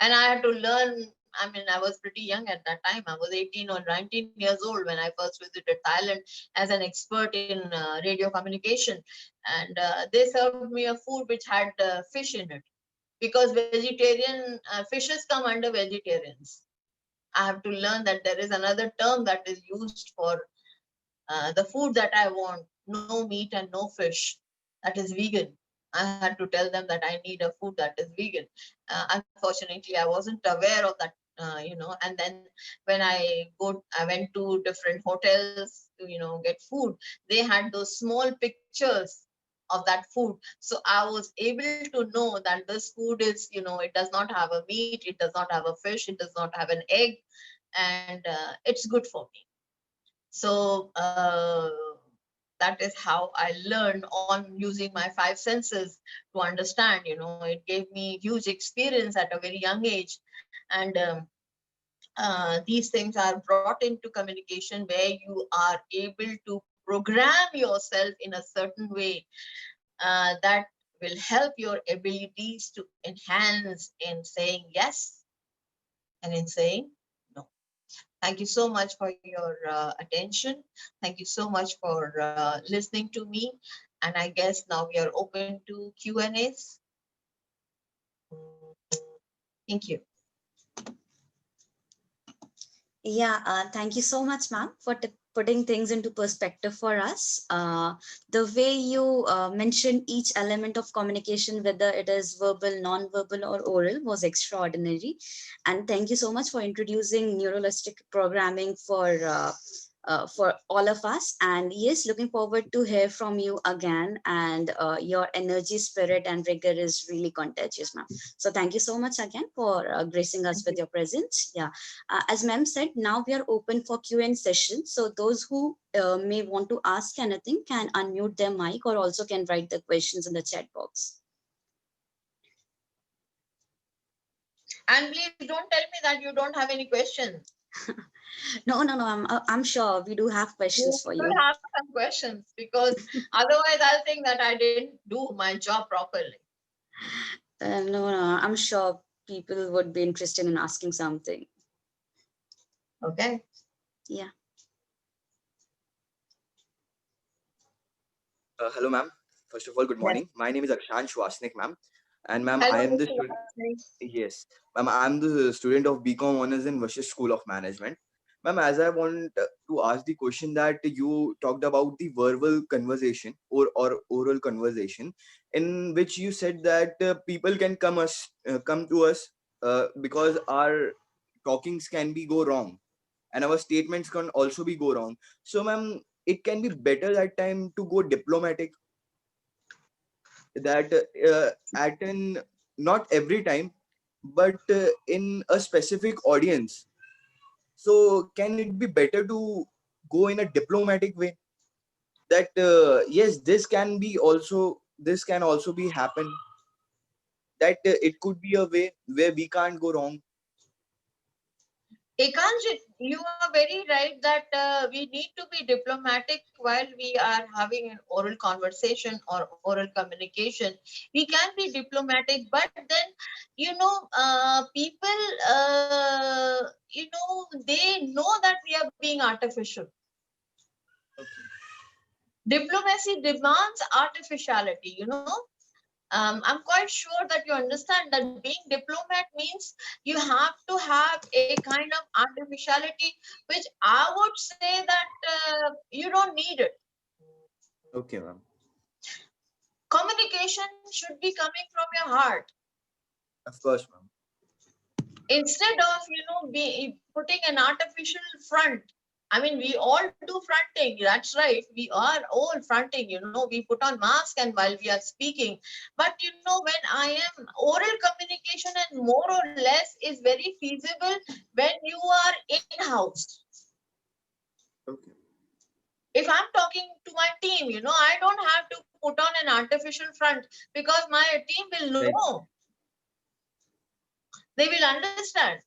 And I had to learn. I mean, I was pretty young at that time. I was 18 or 19 years old when I first visited Thailand as an expert in radio communication. And they served me a food which had fish in it, because vegetarian fishes come under vegetarians. I have to learn that there is another term that is used for the food that I want. No meat and no fish. That is vegan. I had to tell them that I need a food that is vegan. Unfortunately, I wasn't aware of that, you know. And then when I went to different hotels to, you know, get food. They had those small pictures of that food. So I was able to know that this food is, you know, it does not have a meat, it does not have a fish, it does not have an egg, and it's good for me. So that is how I learned on using my 5 senses to understand. You know, it gave me huge experience at a very young age. And these things are brought into communication, where you are able to program yourself in a certain way that will help your abilities to enhance in saying yes and in saying no. Thank you so much for your attention. Thank you so much for listening to me. And I guess now we are open to Q&As. Thank you. Yeah, thank you so much, ma'am, for putting things into perspective for us. The way you mentioned each element of communication, whether it is verbal, non-verbal, or oral, was extraordinary. And thank you so much for introducing neuralistic programming for all of us. And yes, looking forward to hear from you again. And your energy, spirit, and rigor is really contagious, ma'am. So thank you so much again for gracing us with your presence. Yeah. As ma'am said, now we are open for Q&A session. So those who may want to ask anything can unmute their mic or also can write the questions in the chat box. And please don't tell me that you don't have any questions. No, I'm sure we do have questions You for should you. have some questions, because otherwise I'll think that I didn't do my job properly. No, I'm sure people would be interested in asking something. Okay. Yeah. Hello, ma'am. First of all, good Yes. morning. My name is Akshan Shwasnik, ma'am. And ma'am, I Hello, am the Mr. student. Vasani. Yes, ma'am, I am the student of BCom Honors in Vishisht School of Management. Ma'am, as I want to ask the question that you talked about the verbal conversation or oral conversation, in which you said that people can come to us because our talkings can be go wrong and our statements can also be go wrong. So, ma'am, it can be better that time to go diplomatic, that at an not every time but in a specific audience. So can it be better to go in a diplomatic way, that yes, this can also be happen, that it could be a way where we can't go wrong. Ekansh, you are very right that we need to be diplomatic while we are having an oral conversation or oral communication. We can be diplomatic, but then, people, they know that we are being artificial. Okay. Diplomacy demands artificiality. I'm quite sure that you understand that being diplomat means you have to have a kind of artificiality, which I would say that you don't need it. Okay, ma'am. Communication should be coming from your heart Of course, ma'am. instead of putting an artificial front. I mean, we all do fronting. That's right. We are all fronting. We put on mask and while we are speaking. But when I am oral communication and more or less is very feasible when you are in house. Okay. If I'm talking to my team, I don't have to put on an artificial front because my team will Right. know. They will understand.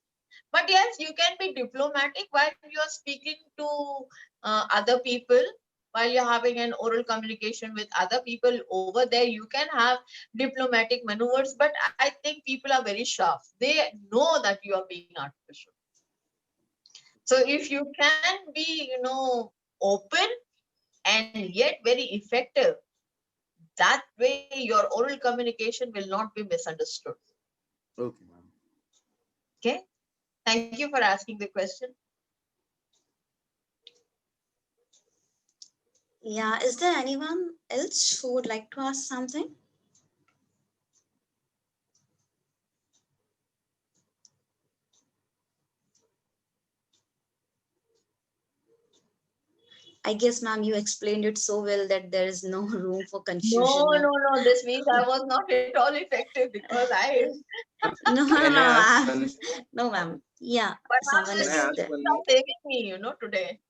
But yes, you can be diplomatic while you are speaking to other people, while you're having an oral communication with other people over there. You can have diplomatic maneuvers, but I think people are very sharp. They know that you are being artificial. So if you can be, open and yet very effective, that way your oral communication will not be misunderstood. Okay, ma'am. Okay. Thank you for asking the question. Yeah. Is there anyone else who would like to ask something? I guess, ma'am, you explained it so well that there is no room for confusion now. No. This means I was not at all effective because I. No, Can I ask ma'am. one? No, ma'am. Yeah, But someone Can I is ask there. one are more? saving me, today.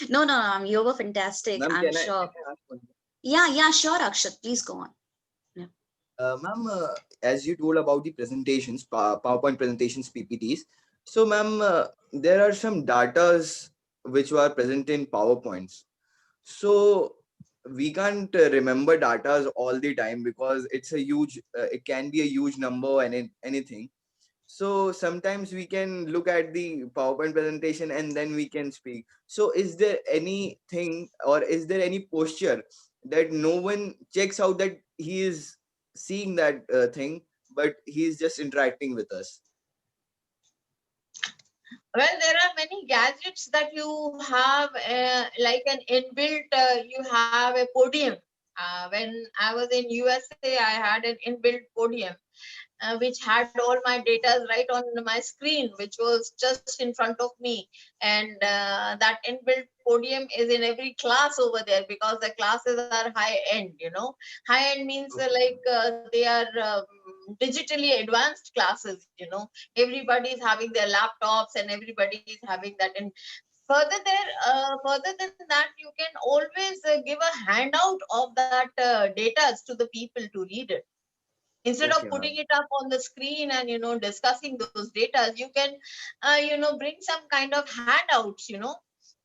No, ma'am. You were fantastic. Ma'am, I'm can sure. I ask one more? Yeah, sure, Akshat. Please go on. Yeah. Ma'am, as you told about the presentations, PowerPoint presentations, PPTs. So, ma'am, there are some datas which were present in PowerPoints. So we can't remember datas all the time because it's a huge. It can be a huge number and anything. So sometimes we can look at the PowerPoint presentation and then we can speak. So is there anything or is there any posture that no one checks out that he is seeing that thing, but he is just interacting with us? Well, there are many gadgets that you have, like an inbuilt, you have a podium. When I was in USA, I had an inbuilt podium, which had all my data right on my screen, which was just in front of me. And that inbuilt podium is in every class over there, because the classes are high end, High end means Okay. they are digitally advanced classes, Everybody is having their laptops and everybody is having that. And further than that, you can always give a handout of that data to the people to read it. Instead of Okay, putting ma'am. it up on the screen and discussing those data, you can bring some kind of handouts, Okay,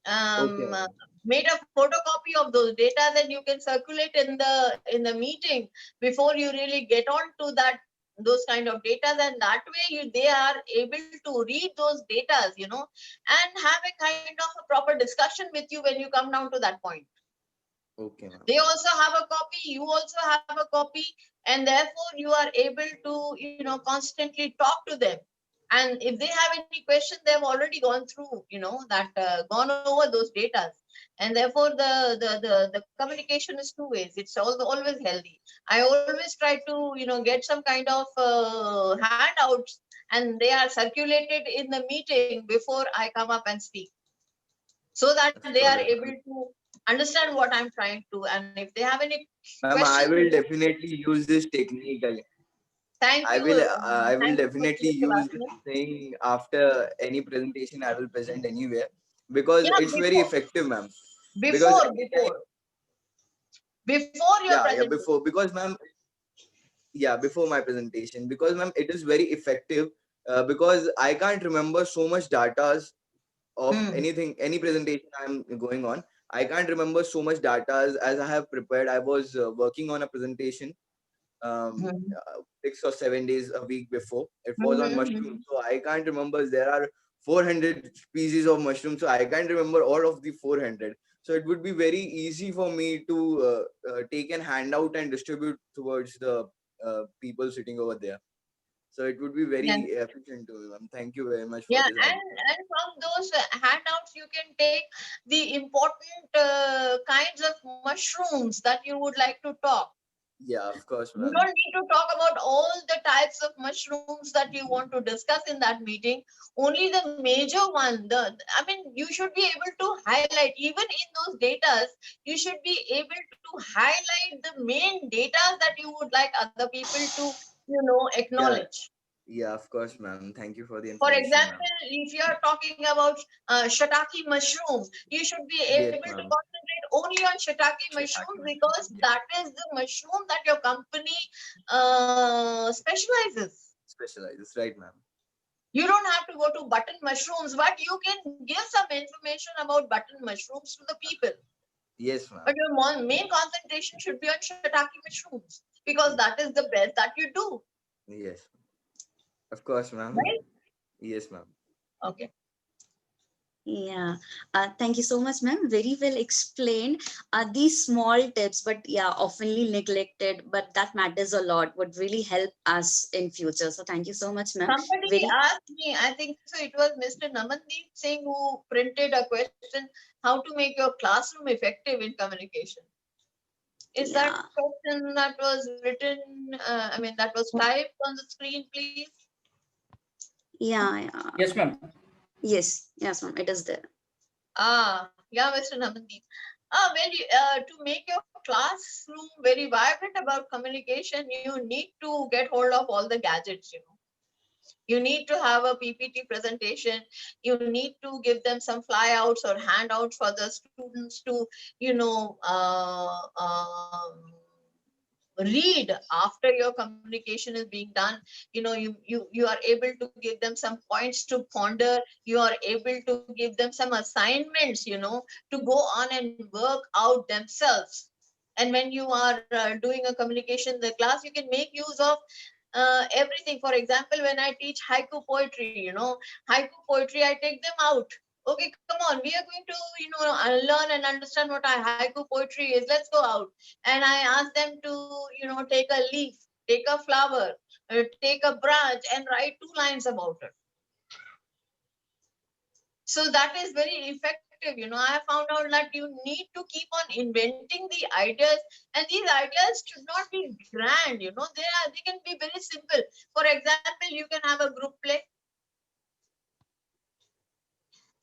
um, uh, ma'am. made a photocopy of those data, then you can circulate in the meeting before you really get on to that, those kind of data. And that way they are able to read those data, and have a kind of a proper discussion with you when you come down to that point. Okay, ma'am. They also have a copy, you also have a copy, and therefore you are able to constantly talk to them. And if they have any question, they have already gone through that gone over those data. And therefore the communication is two ways. It's always healthy. I always try to get some kind of handouts, and they are circulated in the meeting before I come up and speak, so that Of they are course, able ma'am. to understand what I'm trying to. And if they have any Ma'am, questions, I will definitely use this technique. thank you. I will Thank you for definitely Mr. use this Roshan. thing after any presentation I will present anywhere, because Yeah, it's very effective, ma'am. Because before, anytime, before, before your yeah, presentation. before, because ma'am, yeah, before my presentation, because ma'am, it is very effective. Because I can't remember so much data of Hmm. anything, any presentation I'm going on. I can't remember so much data as I have prepared. I was working on a presentation Hmm. 6 or 7 days a week before. It was on Hmm. mushrooms, so I can't remember. There are 400 species of mushrooms, so I can't remember all of the 400. So it would be very easy for me to take an handout and distribute towards the people sitting over there. So it would be very Yeah. efficient to them. Thank you very much for Yeah, this idea. and from those handouts, you can take the important kinds of mushrooms that you would like to talk. Yeah, of course, You ma'am. don't need to talk about all the types of mushrooms that you want to discuss in that meeting. Only the major one. I mean, you should be able to highlight, even in those data, you should be able to highlight the main data that you would like other people to, Yeah, acknowledge. yeah, of course, ma'am. Thank you for the For information, ma'am. example, if you are talking about shiitake mushroom, you should be able Yes, to ma'am. concentrate only on shiitake mushroom, Shiitake mushroom. because Yes. that is the mushroom that your company specializes. Specializes, right, ma'am? You don't have to go to button mushrooms, but you can give some information about button mushrooms to the people. Yes, But ma'am. your main concentration should be on shiitake mushrooms, because that is the best that you do, Yes, of course, ma'am. right? Yes, ma'am. Okay. Yeah, thank you so much, ma'am. Very well explained. These small tips, but yeah, oftenly neglected, but that matters a lot, would really help us in future. So thank you so much, ma'am. Somebody Very, asked me, I think so, it was Mr. Namandeep Singh who printed a question, how to make your classroom effective in communication. Is that yeah, question that was written, that was typed on the screen, please? yeah, yeah. Yes, ma'am. Yes, ma'am. It is there. Yeah, Mr. Namandeep. To make your classroom very vibrant about communication, you need to get hold of all the gadgets, You need to have a PPT presentation. You need to give them some flyouts or handouts for the students to, you know, read after your communication is being done. You are able to give them some points to ponder. You are able to give them some assignments, to go on and work out themselves. And when you are doing a communication in the class, you can make use of everything. For example, when I teach haiku poetry, haiku poetry, I take them out. Okay, come on, we are going to learn and understand what a haiku poetry is. Let's go out. And I ask them to take a leaf, take a flower, take a branch, and write 2 lines about it. So that is very effective. You know, I have found out that you need to keep on inventing the ideas, and these ideas should not be grand. You know, they can be very simple. For example, you can have a group play.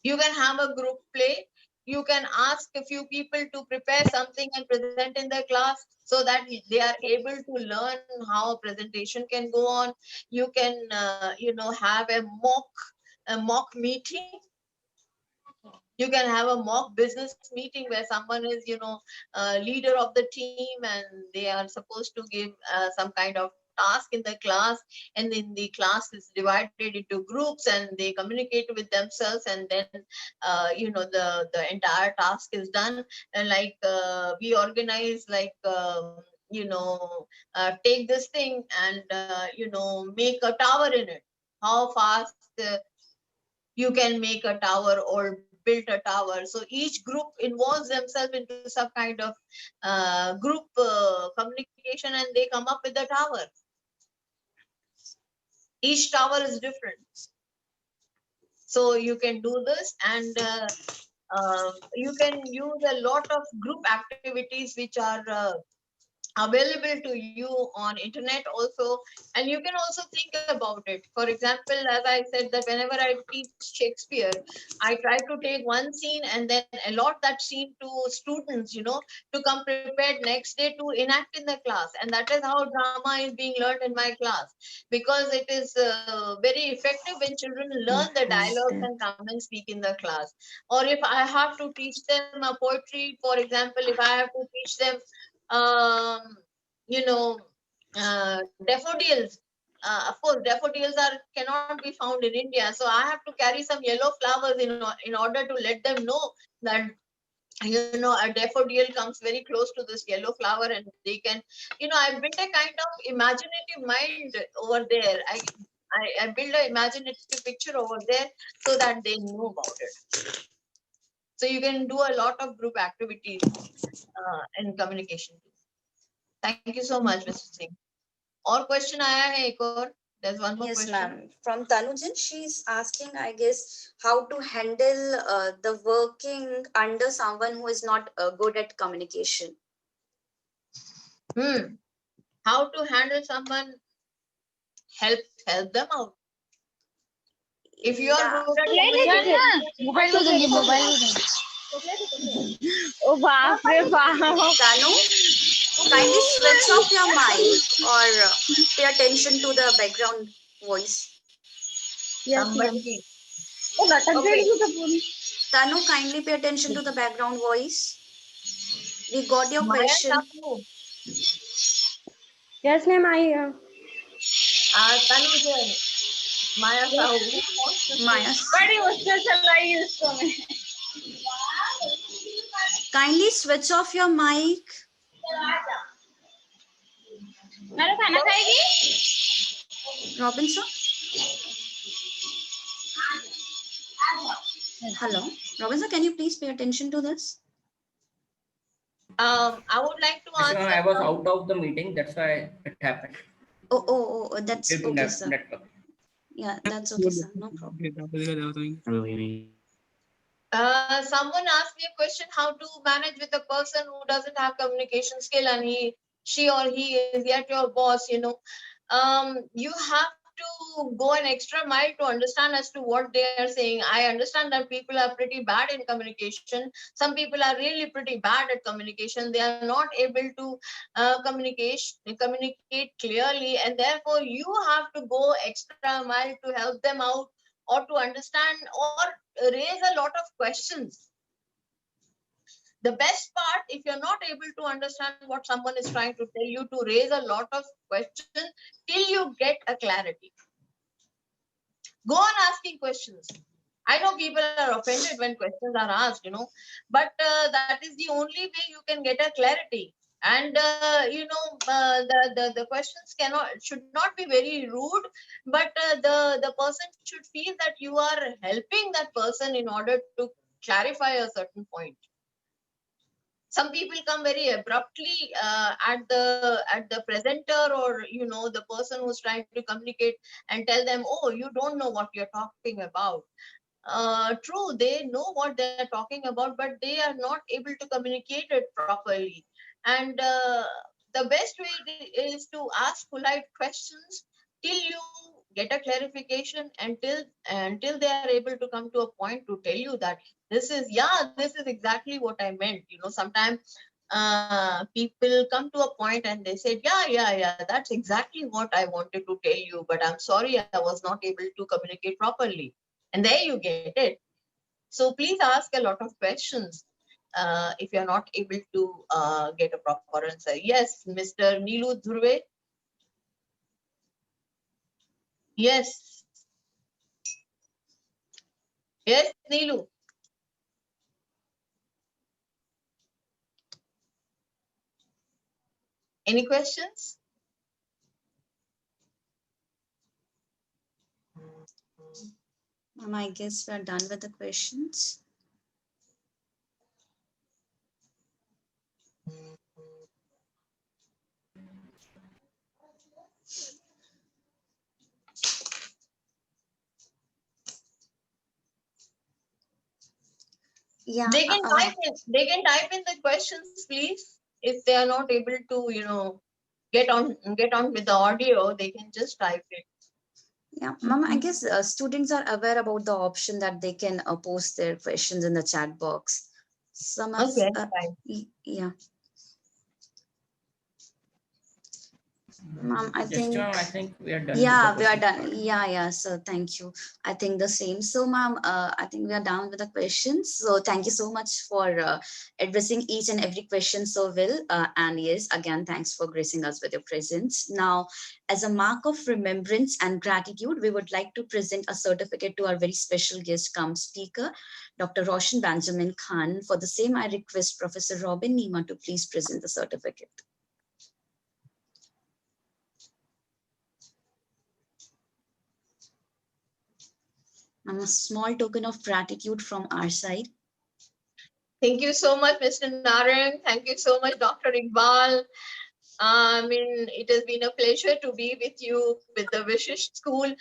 You can have a group play. You can ask a few people to prepare something and present in the class so that they are able to learn how a presentation can go on. You can, have a mock meeting. You can have a mock business meeting where someone is, leader of the team, and they are supposed to give some kind of task in the class, and then the class is divided into groups and they communicate with themselves, and then the entire task is done. And like we organize, like take this thing and make a tower in it. How fast you can make a tower or build a tower. So each group involves themselves into some kind of group communication, and they come up with a tower. Each tower is different. So you can do this, and you can use a lot of group activities which are available to you on internet also, and you can also think about it. For example, as I said, that whenever I teach Shakespeare, I try to take one scene and then allot that scene to students, to come prepared next day to enact in the class. And that is how drama is being learned in my class, because it is very effective when children learn the dialogues and come and speak in the class. Or if I have to teach them a poetry, for example, if I have to teach them um, daffodils. Of course, daffodils cannot be found in India, so I have to carry some yellow flowers in order to let them know that a daffodil comes very close to this yellow flower, and they can, I built a kind of imaginative mind over there. I build an imaginative picture over there so that they know about it. So you can do a lot of group activities in communication. Thank you so much, Mr. Singh. और question आया है एक और. There's one more Yes, question. ma'am. From Tanujan, she's asking, I guess, how to handle the working under someone who is not good at communication. How to handle someone? Help them out. If you are good at Oh, बाप रे बाप. Tanu, kindly switch off your mic or pay attention to the background voice. somebody. Okay. Tanu, kindly pay attention to the background voice. We got your Maya question. Sahu. Yes, ma'am, I. Tanujan. Maya Sahu. Maya, बड़ी मुश्किल चल रही है इसको मैं. kindly switch off your mic. मैंने खाना खाएगी? Robinson? Hello. Robinson, can you please pay attention to this? I would like to answer. I was out of the meeting, that's why it happened. Oh, that's okay, sir. Network. Yeah, that's okay, sir. No problem. Someone asked me a question: how to manage with a person who doesn't have communication skill, and she or he is yet your boss. You have to go an extra mile to understand as to what they are saying. I understand that people are pretty bad in communication. Some people are really pretty bad at communication. They are not able to communicate clearly, and therefore you have to go extra mile to help them out, or to understand, or raise a lot of questions. The best part, if you're not able to understand what someone is trying to tell you, to raise a lot of questions till you get a clarity. Go on asking questions. I know people are offended when questions are asked, but that is the only way you can get a clarity. And the questions should not be very rude, but the person should feel that you are helping that person in order to clarify a certain point. Some people come very abruptly at the presenter, or the person who's trying to communicate, and tell them, oh, you don't know what you're talking about. true, they know what they're talking about, but they are not able to communicate it properly. And the best way is to ask polite questions till you get a clarification, until they are able to come to a point to tell you that this is exactly what I meant. Sometimes people come to a point and they said, yeah, that's exactly what I wanted to tell you, but I'm sorry, I was not able to communicate properly. And there you get it. So please ask a lot of questions if you're not able to get a proper answer. Yes, Mr. Neelu Dhruve. Yes. Yes, Neelu. Any questions? I guess we're done with the questions. Yeah. They can type in the questions, please. If they are not able to, get on with the audio, they can just type it. Yeah, Mama, I guess students are aware about the option that they can post their questions in the chat box. Some of, Okay, fine. yeah. Ma'am, I Yes, think, ma'am, I think we are done. yeah, with we the are questions. done. Yeah. So thank you. I think the same. So, ma'am, I think we are done with the questions. So thank you so much for addressing each and every question so well. And yes, again, thanks for gracing us with your presence. Now, as a mark of remembrance and gratitude, we would like to present a certificate to our very special guest come speaker, Dr. Roshan Benjamin Khan. For the same, I request Professor Robin Nima to please present the certificate. A small token of gratitude from our side. Thank you so much, Mr. Narang. Thank you so much, Dr. Iqbal. I mean, it has been a pleasure to be with you with the Vishisht School,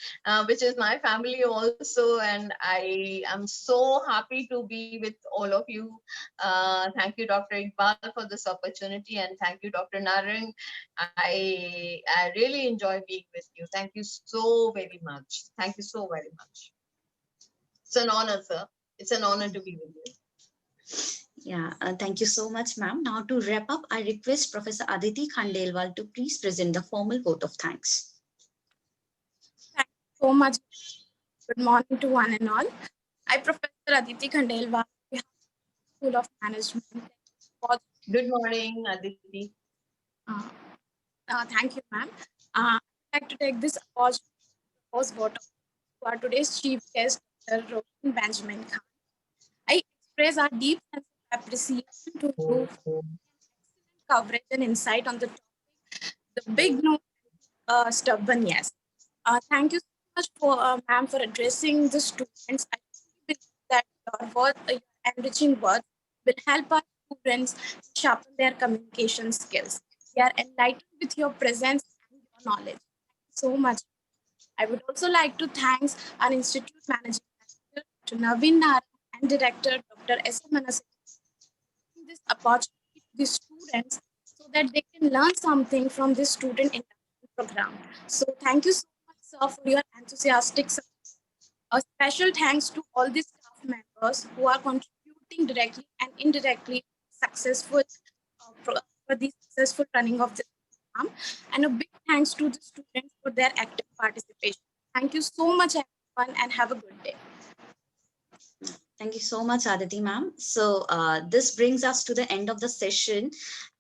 which is my family also, and I am so happy to be with all of you. Thank you, Dr. Iqbal, for this opportunity, and thank you, Dr. Narang. I really enjoy being with you. Thank you so very much. Thank you so very much. It's an honor, sir. It's an honor to be with you. Yeah, thank you so much, ma'am. Now to wrap up, I request Professor Aditi Khandelwal to please present the formal vote of thanks. Thank you so much. Good morning to one and all. I, Professor Aditi Khandelwal, School of Management. Good morning, Aditi. Thank you, ma'am. I'd like to take this opportunity to propose vote to our today's chief guest, Dr. Roshan Benjamin Khan. I express our deep sense of appreciation to you for excellent coverage and insight on the topic, the big no, stubborn yes. Thank you so much for ma'am for addressing the students. I believe that your enriching words will help our students sharpen their communication skills. We are enlightened with your presence and your knowledge. Thank you so much. I would also like to thank our institute managing director, Dr. Naveen Nara, and director, Dr. S. Manas, this opportunity to the students so that they can learn something from this student induction program. So thank you so much, sir, for your enthusiastic support. A special thanks to all the staff members who are contributing directly and indirectly for the successful running of this program. And a big thanks to the students for their active participation. Thank you so much, everyone, and have a good day. Thank you so much, Aditi ma'am. So this brings us to the end of the session.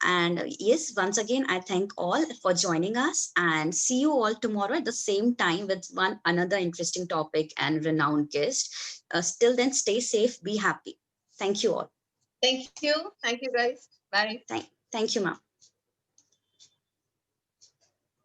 And yes, once again, I thank all for joining us and see you all tomorrow at the same time with one another interesting topic and renowned guest. Till then, stay safe, be happy. Thank you all. Thank you. Thank you, guys. Bye. Thank you, ma'am.